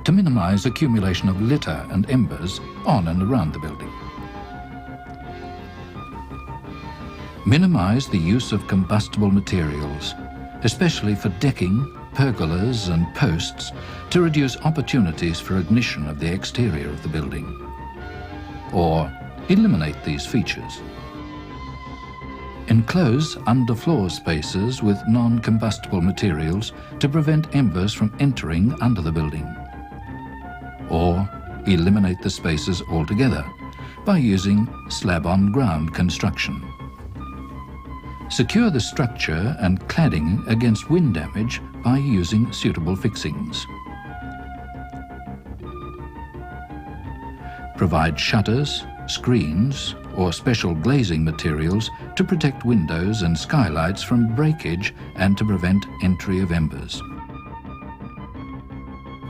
to minimize accumulation of litter and embers on and around the building. Minimize the use of combustible materials, especially for decking, pergolas and posts, to reduce opportunities for ignition of the exterior of the building. Or eliminate these features. Enclose underfloor spaces with non-combustible materials to prevent embers from entering under the building. Or eliminate the spaces altogether by using slab-on-ground construction. Secure the structure and cladding against wind damage by using suitable fixings. provide shutters, screens, or special glazing materials to protect windows and skylights from breakage and to prevent entry of embers.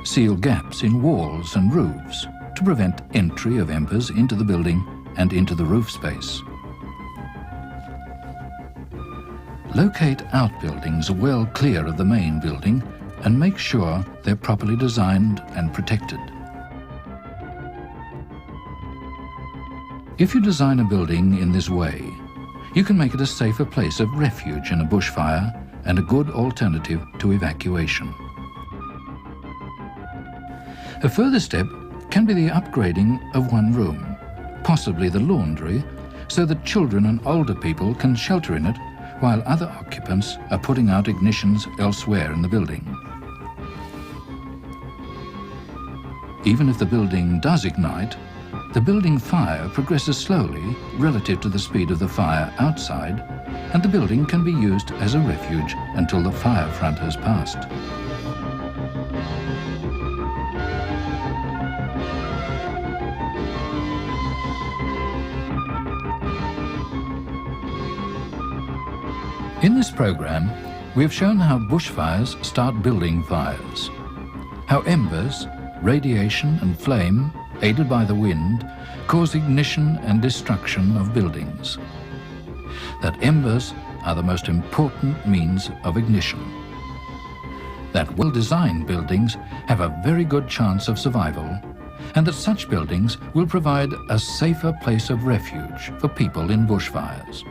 Seal gaps in walls and roofs to prevent entry of embers into the building and into the roof space. Locate outbuildings well clear of the main building and make sure they're properly designed and protected. If you design a building in this way, you can make it a safer place of refuge in a bushfire and a good alternative to evacuation. A further step can be the upgrading of one room, possibly the laundry, so that children and older people can shelter in it while other occupants are putting out ignitions elsewhere in the building. Even if the building does ignite, the building fire progresses slowly relative to the speed of the fire outside, and the building can be used as a refuge until the fire front has passed. In this program, we have shown how bushfires start building fires, how embers, radiation and flame, aided by the wind, cause ignition and destruction of buildings. That embers are the most important means of ignition. That well-designed buildings have a very good chance of survival, and that such buildings will provide a safer place of refuge for people in bushfires.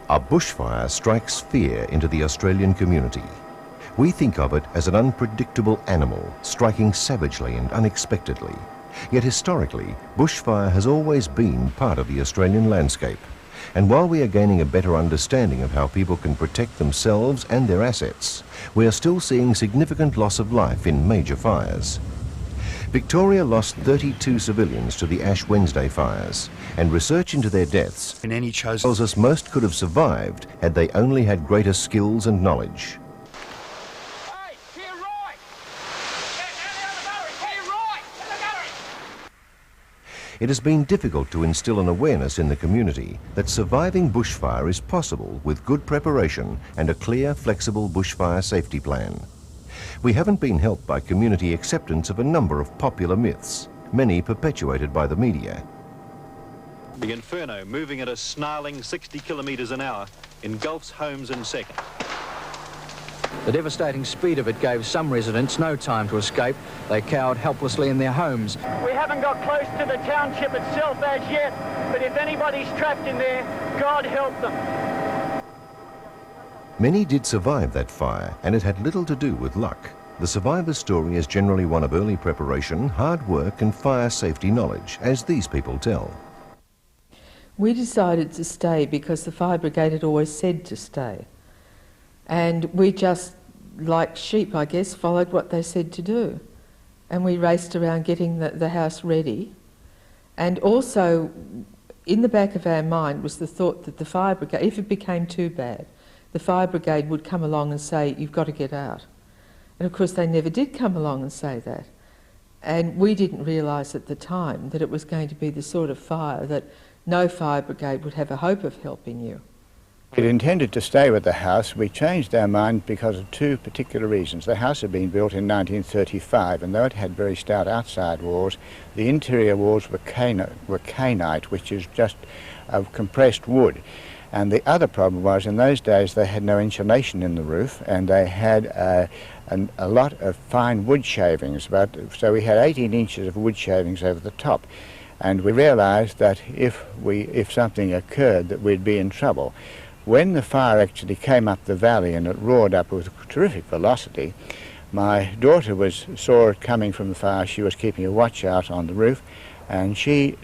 A bushfire strikes fear into the Australian community. We think of it as an unpredictable animal striking savagely and unexpectedly. Yet historically, bushfire has always been part of the Australian landscape. And while we are gaining a better understanding of how people can protect themselves and their assets, we are still seeing significant loss of life in major fires. Victoria lost 32 civilians to the Ash Wednesday fires, and research into their deaths tells us most could have survived had they only had greater skills and knowledge. Hey, to your right! To your right! It has been difficult to instill an awareness in the community that surviving bushfire is possible with good preparation and a clear, flexible bushfire safety plan. We haven't been helped by community acceptance of a number of popular myths, many perpetuated by the media. The inferno, moving at a snarling 60 kilometres an hour, engulfs homes in seconds. The devastating speed of it gave some residents no time to escape. They cowered helplessly in their homes. We haven't got close to the township itself as yet, but if anybody's trapped in there, God help them. Many did survive that fire, and it had little to do with luck. The survivor's story is generally one of early preparation, hard work and fire safety knowledge, as these people tell. We decided to stay because the fire brigade had always said to stay. And we just, like sheep, I guess, followed what they said to do. And we raced around getting the house ready. And also, in the back of our mind was the thought that the fire brigade, if it became too bad, the fire brigade would come along and say, you've got to get out. And of course they never did come along and say that. And we didn't realise at the time that it was going to be the sort of fire that no fire brigade would have a hope of helping you. We intended to stay with the house. We changed our mind because of two particular reasons. The house had been built in 1935, and though it had very stout outside walls, the interior walls were kainite, which is just of compressed wood. And the other problem was, in those days they had no insulation in the roof, and they had a lot of fine wood shavings, so we had 18 inches of wood shavings over the top. And we realised that if something occurred, that we'd be in trouble. When the fire actually came up the valley and it roared up with terrific velocity, my daughter saw it coming from the fire. She was keeping a watch out on the roof, and she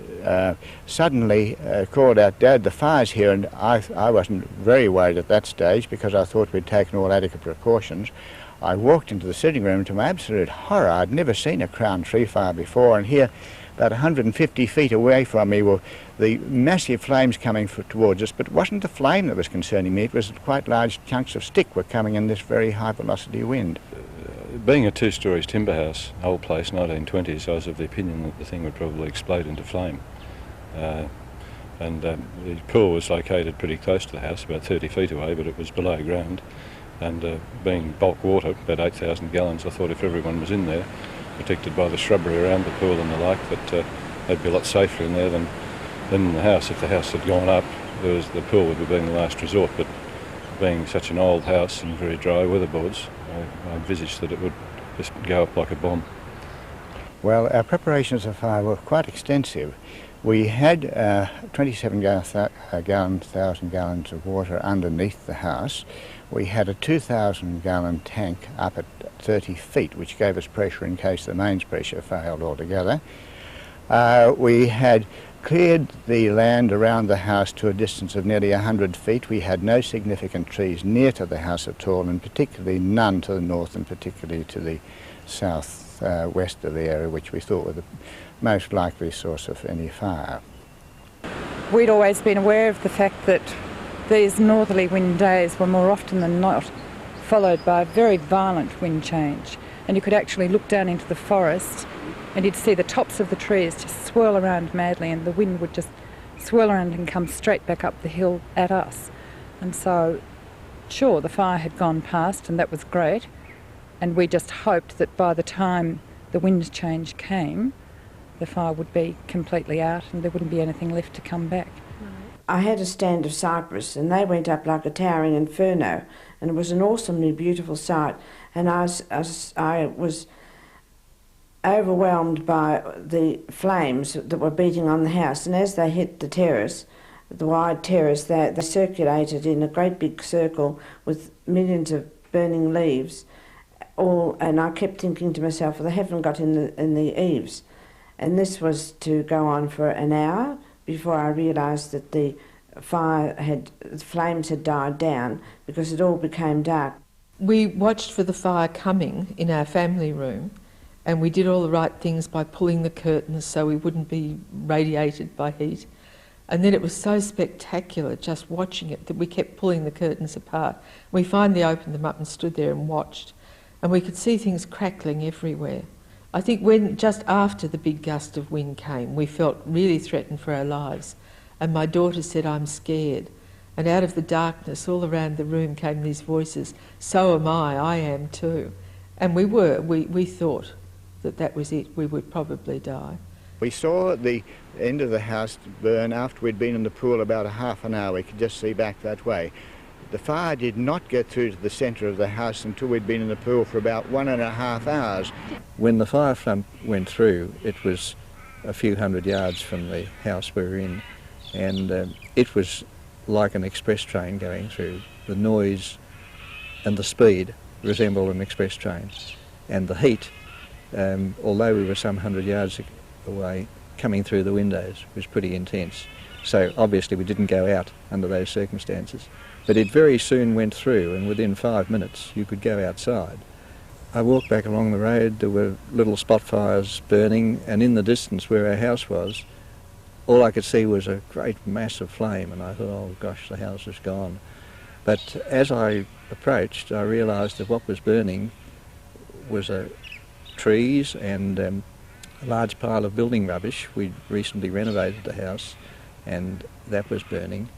suddenly called out, "Dad, the fire's here." And I wasn't very worried at that stage because I thought we'd taken all adequate precautions. I walked into the sitting room. To my absolute horror, I'd never seen a crown tree fire before, and here, about 150 feet away from me, were the massive flames coming towards us. But it wasn't the flame that was concerning me, it was quite large chunks of stick were coming in this very high velocity wind. Being a two-stories timber house, old place, 1920s, I was of the opinion that the thing would probably explode into flame. The pool was located pretty close to the house, about 30 feet away, but it was below ground. And being bulk water, about 8,000 gallons, I thought if everyone was in there, protected by the shrubbery around the pool and the like, that they'd be a lot safer in there than in the house. If the house had gone up, the pool would have been the last resort, but being such an old house and very dry weatherboards, I envisaged that it would just go up like a bomb. Well, our preparations for fire were quite extensive. We had 27,000 gallons of water underneath the house. We had a 2,000 gallon tank up at 30 feet, which gave us pressure in case the mains pressure failed altogether. We had cleared the land around the house to a distance of nearly 100 feet. We had no significant trees near to the house at all, and particularly none to the north and particularly to the south west of the area, which we thought were the most likely source of any fire. We'd always been aware of the fact that these northerly wind days were more often than not followed by a very violent wind change, and you could actually look down into the forest and you'd see the tops of the trees just swirl around madly, and the wind would just swirl around and come straight back up the hill at us. And so, sure, the fire had gone past, and that was great, and we just hoped that by the time the wind change came, the fire would be completely out and there wouldn't be anything left to come back. I had a stand of cypress, and they went up like a towering inferno, and it was an awesomely beautiful sight, and I was overwhelmed by the flames that were beating on the house, and as they hit the terrace, the wide terrace, they circulated in a great big circle with millions of burning leaves, and I kept thinking to myself, well, they haven't got in the eaves. And this was to go on for an hour before I realised that the flames had died down, because it all became dark. We watched for the fire coming in our family room, and we did all the right things by pulling the curtains so we wouldn't be radiated by heat. And then it was so spectacular just watching it that we kept pulling the curtains apart. We finally opened them up and stood there and watched, and we could see things crackling everywhere. I think when just after the big gust of wind came, we felt really threatened for our lives, and my daughter said, "I'm scared." And out of the darkness all around the room came these voices, "So am I am too." And we thought that was it, we would probably die. We saw the end of the house burn after we'd been in the pool about a half an hour. We could just see back that way. The fire did not get through to the centre of the house until we'd been in the pool for about 1.5 hours. When the fire front went through, it was a few hundred yards from the house we were in, and it was like an express train going through. The noise and the speed resembled an express train, and the heat, although we were some 100 yards away, coming through the windows was pretty intense. So obviously we didn't go out under those circumstances. But it very soon went through, and within 5 minutes you could go outside. I walked back along the road, there were little spot fires burning, and in the distance where our house was, all I could see was a great mass of flame, and I thought, oh gosh, the house is gone. But as I approached, I realised that what was burning was trees and a large pile of building rubbish. We'd recently renovated the house, and that was burning.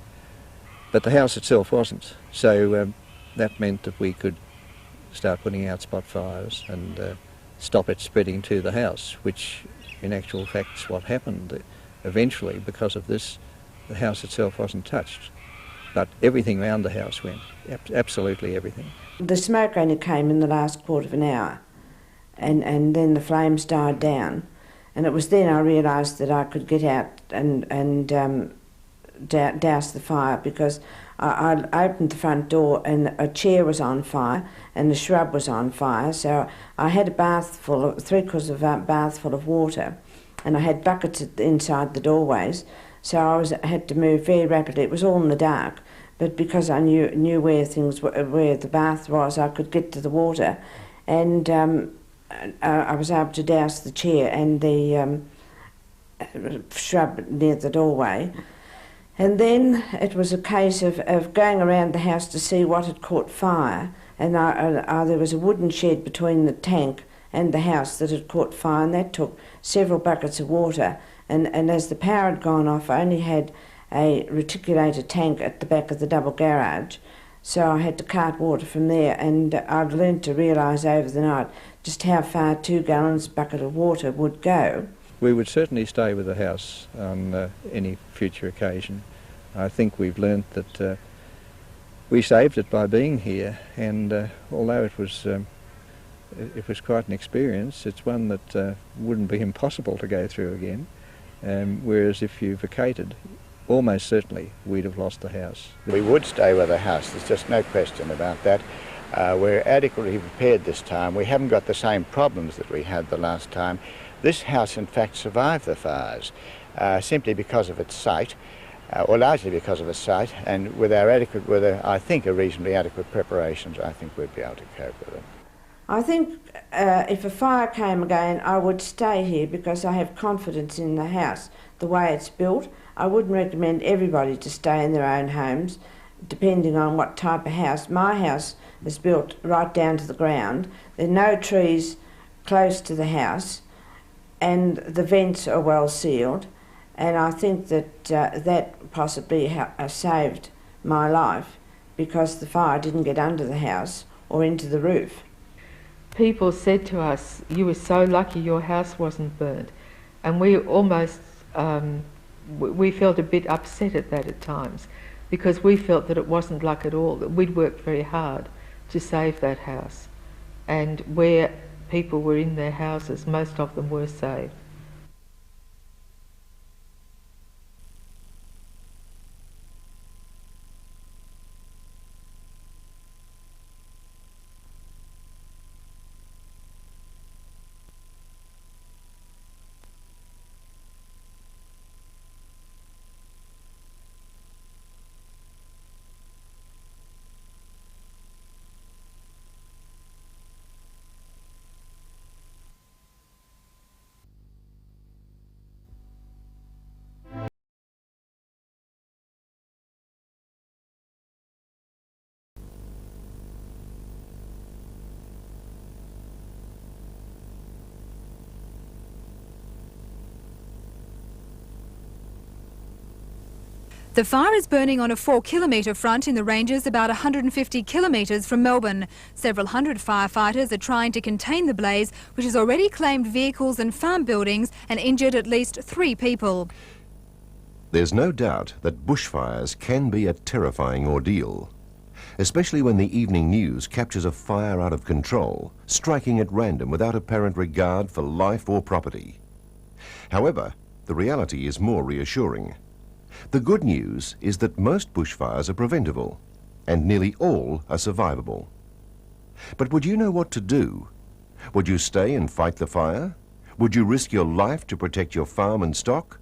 But the house itself wasn't. So that meant that we could start putting out spot fires and stop it spreading to the house, which in actual fact is what happened. Eventually, because of this, the house itself wasn't touched, but everything around the house went, absolutely everything. The smoke only came in the last quarter of an hour, and then the flames died down, and it was then I realised that I could get out and douse the fire, because I opened the front door and a chair was on fire and the shrub was on fire, so I had a bath full of, 3/4 of a bath full of water, and I had buckets inside the doorways, so I had to move very rapidly. It was all in the dark, but because I knew where the bath was, I could get to the water, and I was able to douse the chair and the shrub near the doorway. And then it was a case of going around the house to see what had caught fire, and there was a wooden shed between the tank and the house that had caught fire, and that took several buckets of water, and as the power had gone off, I only had a reticulator tank at the back of the double garage, so I had to cart water from there, and I'd learned to realise over the night just how far 2 gallons bucket of water would go. We would certainly stay with the house on any future occasion. I think we've learnt that we saved it by being here, and although it was quite an experience, it's one that wouldn't be impossible to go through again, whereas if you vacated, almost certainly we'd have lost the house. We would stay with the house, there's just no question about that. We're adequately prepared this time. We haven't got the same problems that we had the last time. This house in fact survived the fires simply because of its site, or largely because of its site, and with I think a reasonably adequate preparations, I think we'd be able to cope with it. I think if a fire came again, I would stay here because I have confidence in the house, the way it's built. I wouldn't recommend everybody to stay in their own homes, depending on what type of house. My house is built right down to the ground. There are no trees close to the house, and the vents are well sealed, and I think that that possibly saved my life because the fire didn't get under the house or into the roof. People said to us, "You were so lucky your house wasn't burnt," and we almost we felt a bit upset at that at times, because we felt that it wasn't luck at all, that we'd worked very hard to save that house, and where people were in their houses, most of them were saved. The fire is burning on a 4-kilometre front in the ranges about 150 kilometres from Melbourne. Several hundred firefighters are trying to contain the blaze, which has already claimed vehicles and farm buildings and injured at least 3 people. There's no doubt that bushfires can be a terrifying ordeal, especially when the evening news captures a fire out of control, striking at random without apparent regard for life or property. However, the reality is more reassuring. The good news is that most bushfires are preventable, and nearly all are survivable. But would you know what to do? Would you stay and fight the fire? Would you risk your life to protect your farm and stock?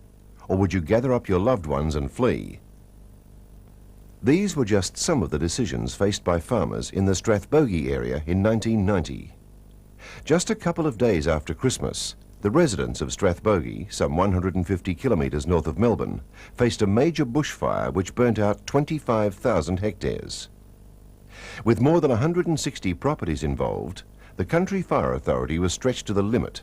Or would you gather up your loved ones and flee? These were just some of the decisions faced by farmers in the Strathbogie area in 1990. Just a couple of days after Christmas, The residents of Strathbogie, some 150 kilometres north of Melbourne, faced a major bushfire which burnt out 25,000 hectares. With more than 160 properties involved, the Country Fire Authority was stretched to the limit.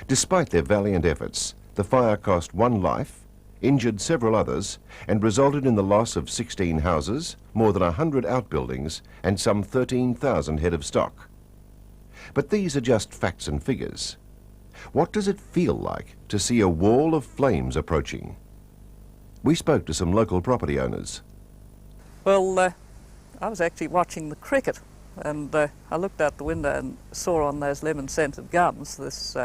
Despite their valiant efforts, the fire cost one life, injured several others, and resulted in the loss of 16 houses, more than 100 outbuildings, and some 13,000 head of stock. But these are just facts and figures. What does it feel like to see a wall of flames approaching? We spoke to some local property owners. Well, I was actually watching the cricket, and I looked out the window and saw on those lemon-scented gums this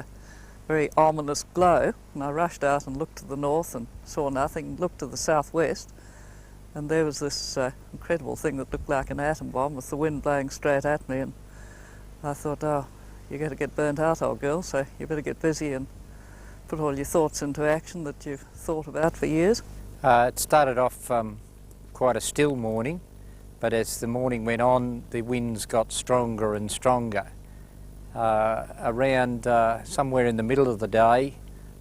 very ominous glow, and I rushed out and looked to the north and saw nothing, looked to the southwest, and there was this incredible thing that looked like an atom bomb with the wind blowing straight at me, and I thought, oh, you're going to get burnt out, old girl, so you better get busy and put all your thoughts into action that you've thought about for years. It started off quite a still morning, but as the morning went on, the winds got stronger and stronger. Around somewhere in the middle of the day,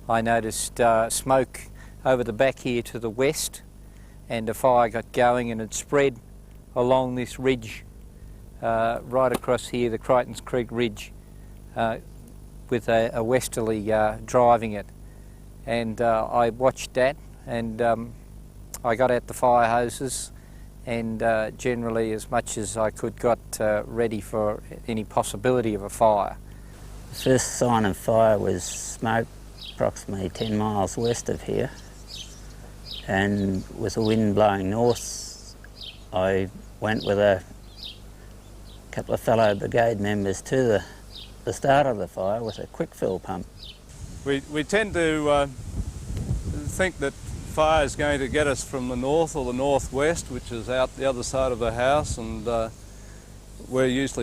I noticed smoke over the back here to the west, and a fire got going, and it spread along this ridge right across here, the Crichtons Creek Ridge, with a westerly driving it. And I watched that, and I got out the fire hoses, and generally as much as I could got ready for any possibility of a fire. The first sign of fire was smoke approximately 10 miles west of here, and with the wind blowing north, I went with a couple of fellow brigade members to the start of the fire with a quick fill pump. We tend to think that fire is going to get us from the north or the northwest, which is out the other side of the house, and we're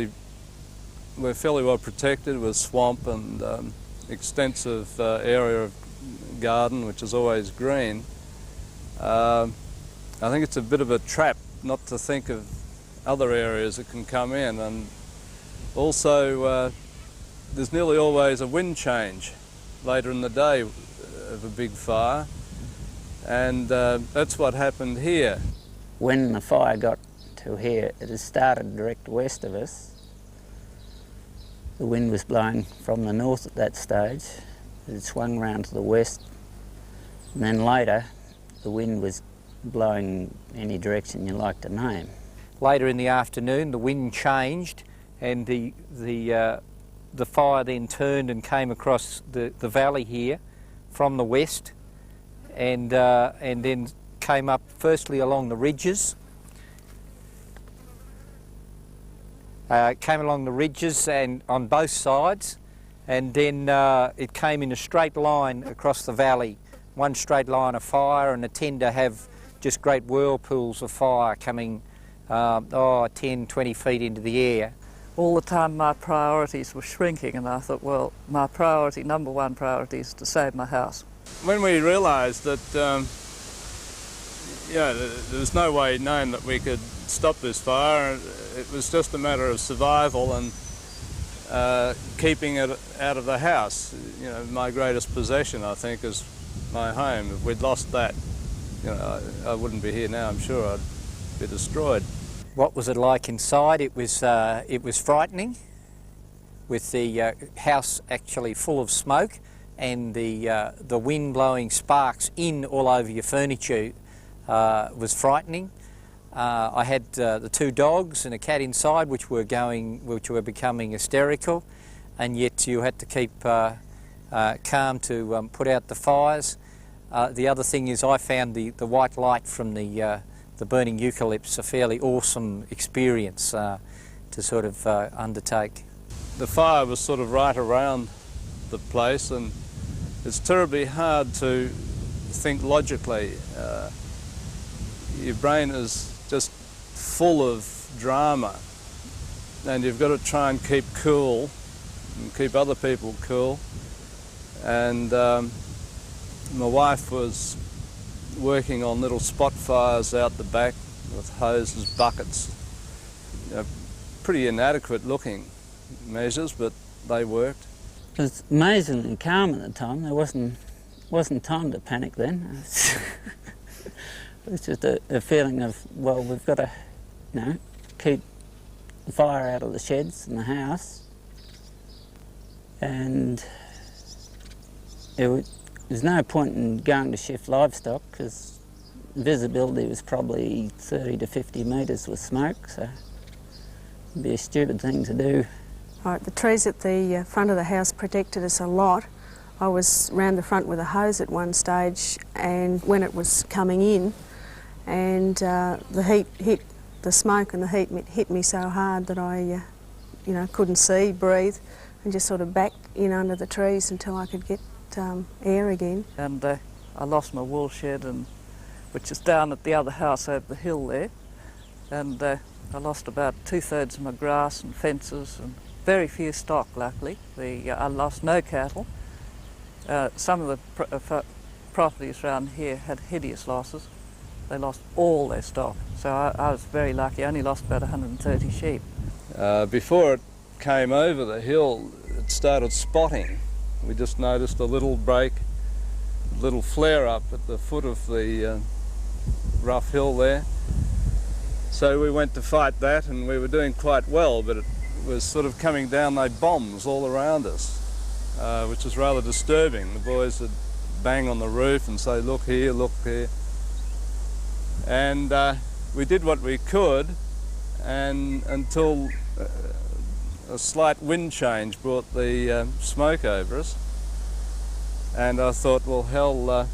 fairly well protected with swamp and extensive area of garden, which is always green. I think it's a bit of a trap not to think of other areas that can come in, and also there's nearly always a wind change later in the day of a big fire, and that's what happened here. When the fire got to here, it had started direct west of us. The wind was blowing from the north at that stage. It swung round to the west, and then later the wind was blowing any direction you like to name. Later in the afternoon, the wind changed, and the fire then turned and came across the valley here from the west, and then came up firstly along the ridges. Came along the ridges and on both sides, and then it came in a straight line across the valley, one straight line of fire, and it tend to have just great whirlpools of fire coming 10, 20 feet into the air. All the time my priorities were shrinking, and I thought, well, my priority, number one priority, is to save my house. When we realised that there was no way known that we could stop this fire, it was just a matter of survival and keeping it out of the house. You know, my greatest possession, I think, is my home. If we'd lost that, I wouldn't be here now. I'm sure I'd be destroyed. What was it like inside? It was frightening, with the house actually full of smoke, and the wind blowing sparks in all over your furniture was frightening. I had the two dogs and a cat inside, which were becoming hysterical, and yet you had to keep calm to put out the fires. The other thing is, I found the white light from the burning eucalypts a fairly awesome experience to sort of undertake. The fire was sort of right around the place, and it's terribly hard to think logically. Your brain is just full of drama, and you've got to try and keep cool and keep other people cool. And my wife was working on little spot fires out the back with hoses, buckets. Pretty inadequate looking measures, but they worked. It was amazingly calm at the time. There wasn't time to panic then. It was just a feeling of, well, we've got to, you know, keep the fire out of the sheds and the house. And there's no point in going to shift livestock because visibility was probably 30 to 50 metres with smoke, so it'd be a stupid thing to do. Right, the trees at the front of the house protected us a lot. I was round the front with a hose at one stage, and when it was coming in, and the heat hit, the smoke and the heat hit me so hard that I, couldn't see, breathe, and just sort of backed in under the trees until I could get air again. And I lost my wool shed, which is down at the other house over the hill there, and I lost about 2/3 of my grass and fences and very few stock, luckily. I lost no cattle. Some of the properties around here had hideous losses. They lost all their stock, so I was very lucky. I only lost about 130 sheep. Before it came over the hill, it started spotting. We just noticed a little break, a little flare up at the foot of the rough hill there. So we went to fight that, and we were doing quite well, but it was sort of coming down like bombs all around us, which was rather disturbing. The boys would bang on the roof and say, look here, look here. And we did what we could, and until a slight wind change brought the smoke over us. And I thought, well, hell,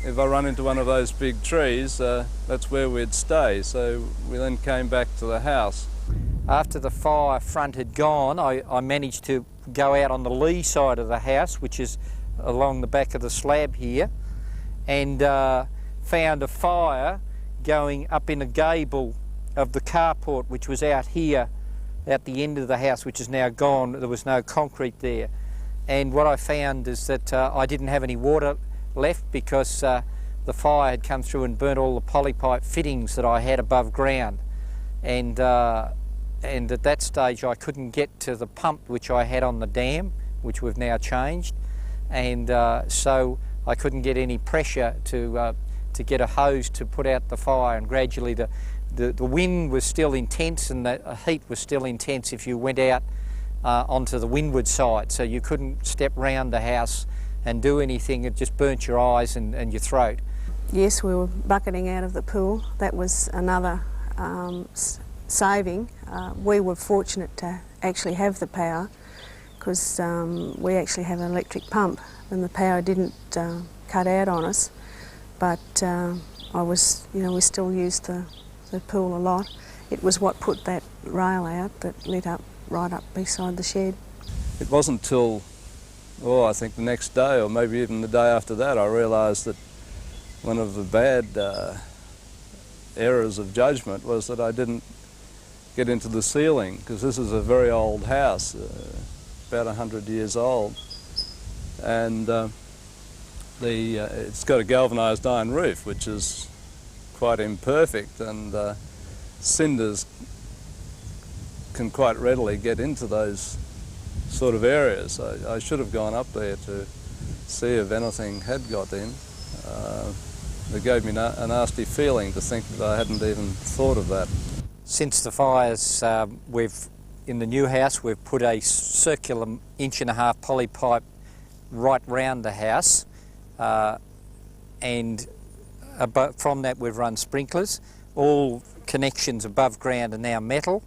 if I run into one of those big trees, that's where we'd stay. So we then came back to the house. After the fire front had gone, I managed to go out on the lee side of the house, which is along the back of the slab here, and found a fire going up in a gable of the carport, which was out here at the end of the house, which is now gone. There was no concrete there. And what I found is that I didn't have any water left because the fire had come through and burnt all the polypipe fittings that I had above ground. And at that stage I couldn't get to the pump which I had on the dam, which we've now changed, and so I couldn't get any pressure to get a hose to put out the fire, and gradually the wind was still intense and the heat was still intense if you went out onto the windward side, so you couldn't step round the house and do anything. It just burnt your eyes and your throat. Yes, we were bucketing out of the pool. That was another saving. We were fortunate to actually have the power because we actually have an electric pump and the power didn't cut out on us, but we still used the pool a lot. It was what put that rail out that lit up right up beside the shed. It wasn't till, I think the next day or maybe even the day after that, I realised that one of the bad errors of judgment was that I didn't get into the ceiling, because this is a very old house, about 100 years old, and it's got a galvanised iron roof which is quite imperfect, and cinders can quite readily get into those sort of areas. I should have gone up there to see if anything had got in. It gave me a nasty feeling to think that I hadn't even thought of that. Since the fires, in the new house, we've put a circular 1.5 inch polypipe right round the house, and from that we've run sprinklers. All connections above ground are now metal.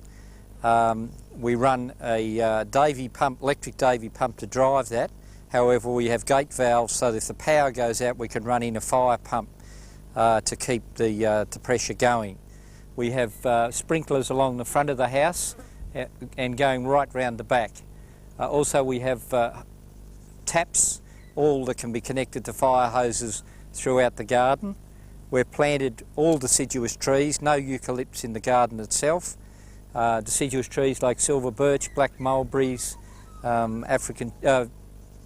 We run a Davy pump, electric Davy pump to drive that. However, we have gate valves so that if the power goes out, we can run in a fire pump to keep the pressure going. We have sprinklers along the front of the house and going right round the back. Also, we have taps, all that can be connected to fire hoses throughout the garden. We've planted all deciduous trees, no eucalypts in the garden itself. Deciduous trees like silver birch, black mulberries, African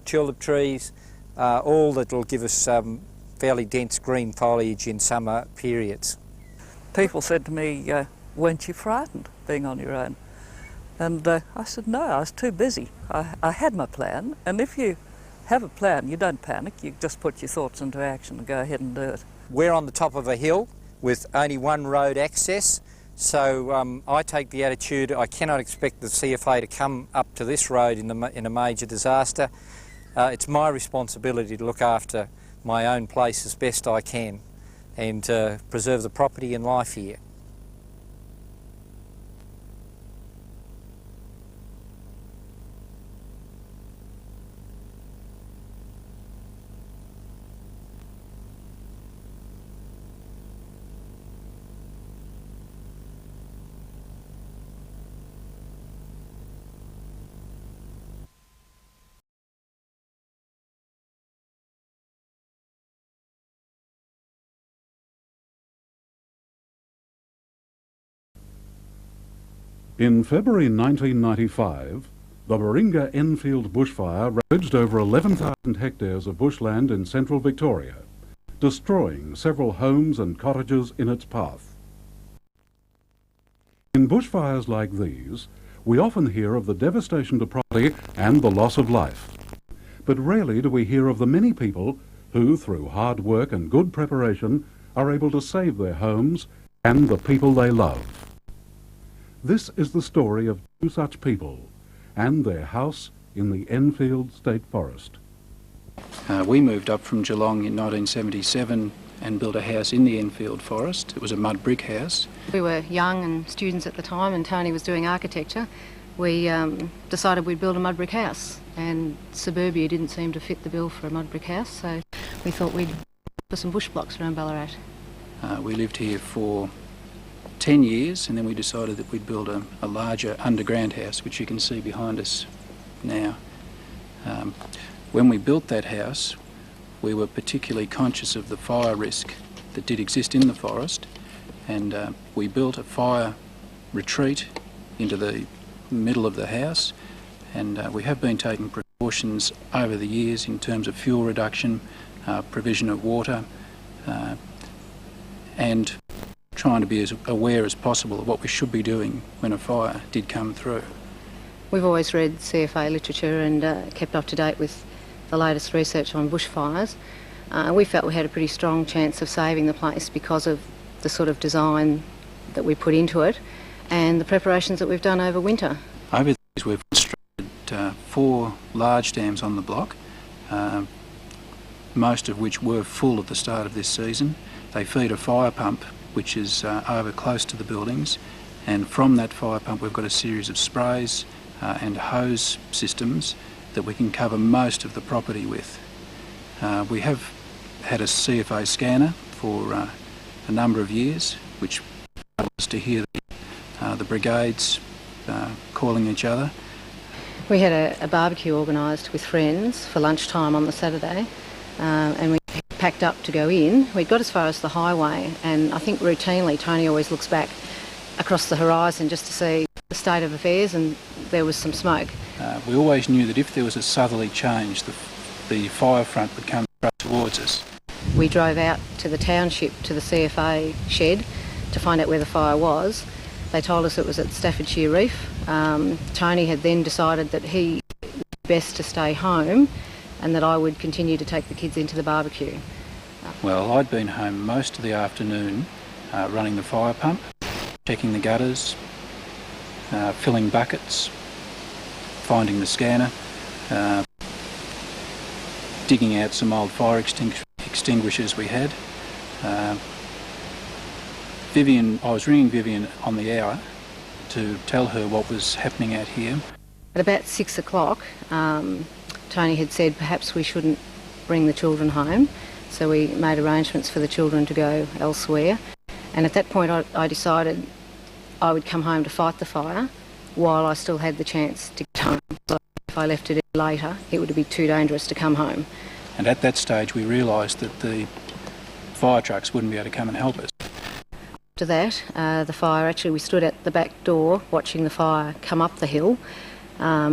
tulip trees, all that will give us fairly dense green foliage in summer periods. People said to me, weren't you frightened being on your own? And I said, no, I was too busy. I had my plan, and if you have a plan, you don't panic, you just put your thoughts into action and go ahead and do it. We're on the top of a hill with only one road access, so I take the attitude I cannot expect the CFA to come up to this road in a major disaster. It's my responsibility to look after my own place as best I can and preserve the property and life here. In February 1995, the Warringah Enfield bushfire ravaged over 11,000 hectares of bushland in central Victoria, destroying several homes and cottages in its path. In bushfires like these, we often hear of the devastation to property and the loss of life. But rarely do we hear of the many people who, through hard work and good preparation, are able to save their homes and the people they love. This is the story of two such people and their house in the Enfield State Forest. We moved up from Geelong in 1977 and built a house in the Enfield Forest. It was a mud brick house. We were young and students at the time, and Tony was doing architecture. We decided we'd build a mud brick house, and suburbia didn't seem to fit the bill for a mud brick house, so we thought we'd put some bush blocks around Ballarat. We lived here for 10 years, and then we decided that we'd build a larger underground house, which you can see behind us now. When we built that house, we were particularly conscious of the fire risk that did exist in the forest, and we built a fire retreat into the middle of the house, and we have been taking precautions over the years in terms of fuel reduction, provision of water, and trying to be as aware as possible of what we should be doing when a fire did come through. We've always read CFA literature and kept up to date with the latest research on bushfires. We felt we had a pretty strong chance of saving the place because of the sort of design that we put into it and the preparations that we've done over winter. Over the years we've constructed 4 large dams on the block, most of which were full at the start of this season. They feed a fire pump which is over close to the buildings, and from that fire pump we've got a series of sprays and hose systems that we can cover most of the property with. We have had a CFA scanner for a number of years, which allowed us to hear the brigades calling each other. We had a barbecue organised with friends for lunchtime on the Saturday, and we packed up to go in. We'd got as far as the highway, and I think routinely Tony always looks back across the horizon just to see the state of affairs, and there was some smoke. We always knew that if there was a southerly change, the fire front would come towards us. We drove out to the township, to the CFA shed, to find out where the fire was. They told us it was at Staffordshire Reef. Tony had then decided that he would be best to stay home and that I would continue to take the kids into the barbecue. Well, I'd been home most of the afternoon running the fire pump, checking the gutters, filling buckets, finding the scanner, digging out some old fire extinguishers we had. I was ringing Vivian on the hour to tell her what was happening out here. At about 6 o'clock, Tony had said perhaps we shouldn't bring the children home, so we made arrangements for the children to go elsewhere. And at that point I decided I would come home to fight the fire while I still had the chance to get home. So if I left it later, it would be too dangerous to come home. And at that stage we realised that the fire trucks wouldn't be able to come and help us. After that, the fire, actually we stood at the back door watching the fire come up the hill,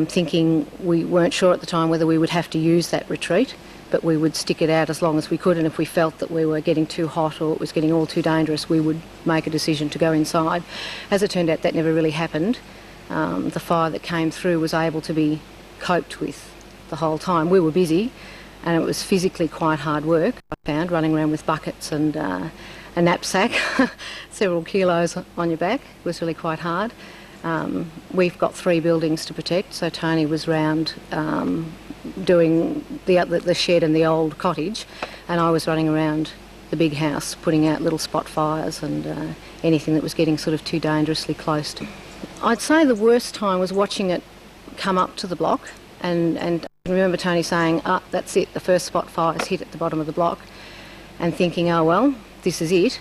thinking we weren't sure at the time whether we would have to use that retreat, but we would stick it out as long as we could, and if we felt that we were getting too hot or it was getting all too dangerous, we would make a decision to go inside. As it turned out, that never really happened. the fire that came through was able to be coped with the whole time. We were busy, and it was physically quite hard work, I found, running around with buckets and a knapsack, several kilos on your back. It was really quite hard. We've got 3 buildings to protect, so Tony was round doing the shed and the old cottage, and I was running around the big house putting out little spot fires and anything that was getting sort of too dangerously close to. I'd say the worst time was watching it come up to the block, and I remember Tony saying, that's it, the first spot fire's hit at the bottom of the block, and thinking, oh well, this is it.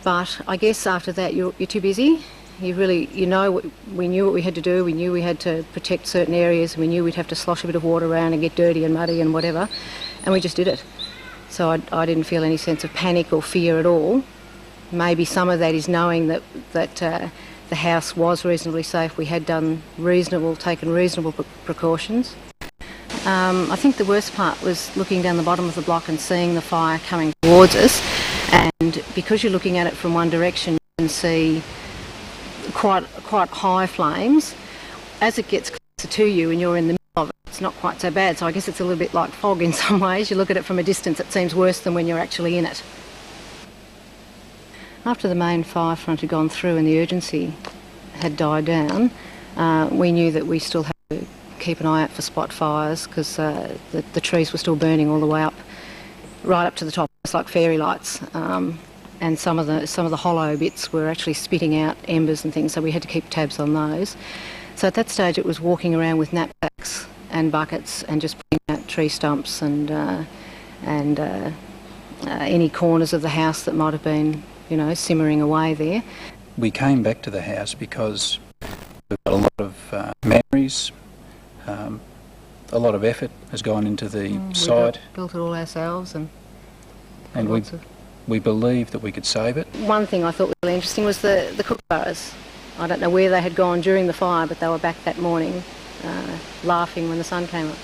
But I guess after that you're too busy. We knew what we had to do. We knew we had to protect certain areas. We knew we'd have to slosh a bit of water around and get dirty and muddy and whatever, and we just did it. So I didn't feel any sense of panic or fear at all. Maybe some of that is knowing that the house was reasonably safe. We had taken reasonable precautions. I think the worst part was looking down the bottom of the block and seeing the fire coming towards us, and because you're looking at it from one direction, you can see quite high flames. As it gets closer to you and you're in the middle of it, it's not quite so bad. So I guess it's a little bit like fog in some ways. You look at it from a distance, it seems worse than when you're actually in it. After the main fire front had gone through and the urgency had died down, we knew that we still had to keep an eye out for spot fires, because the trees were still burning all the way up, right up to the top. It's like fairy lights. And some of the hollow bits were actually spitting out embers and things, so we had to keep tabs on those. So at that stage it was walking around with knapsacks and buckets and just putting out tree stumps and any corners of the house that might have been, simmering away there. We came back to the house because we've got a lot of memories, a lot of effort has gone into the site. We built it all ourselves, and we believed that we could save it. One thing I thought was really interesting was the kookaburras. I don't know where they had gone during the fire, but they were back that morning laughing when the sun came up.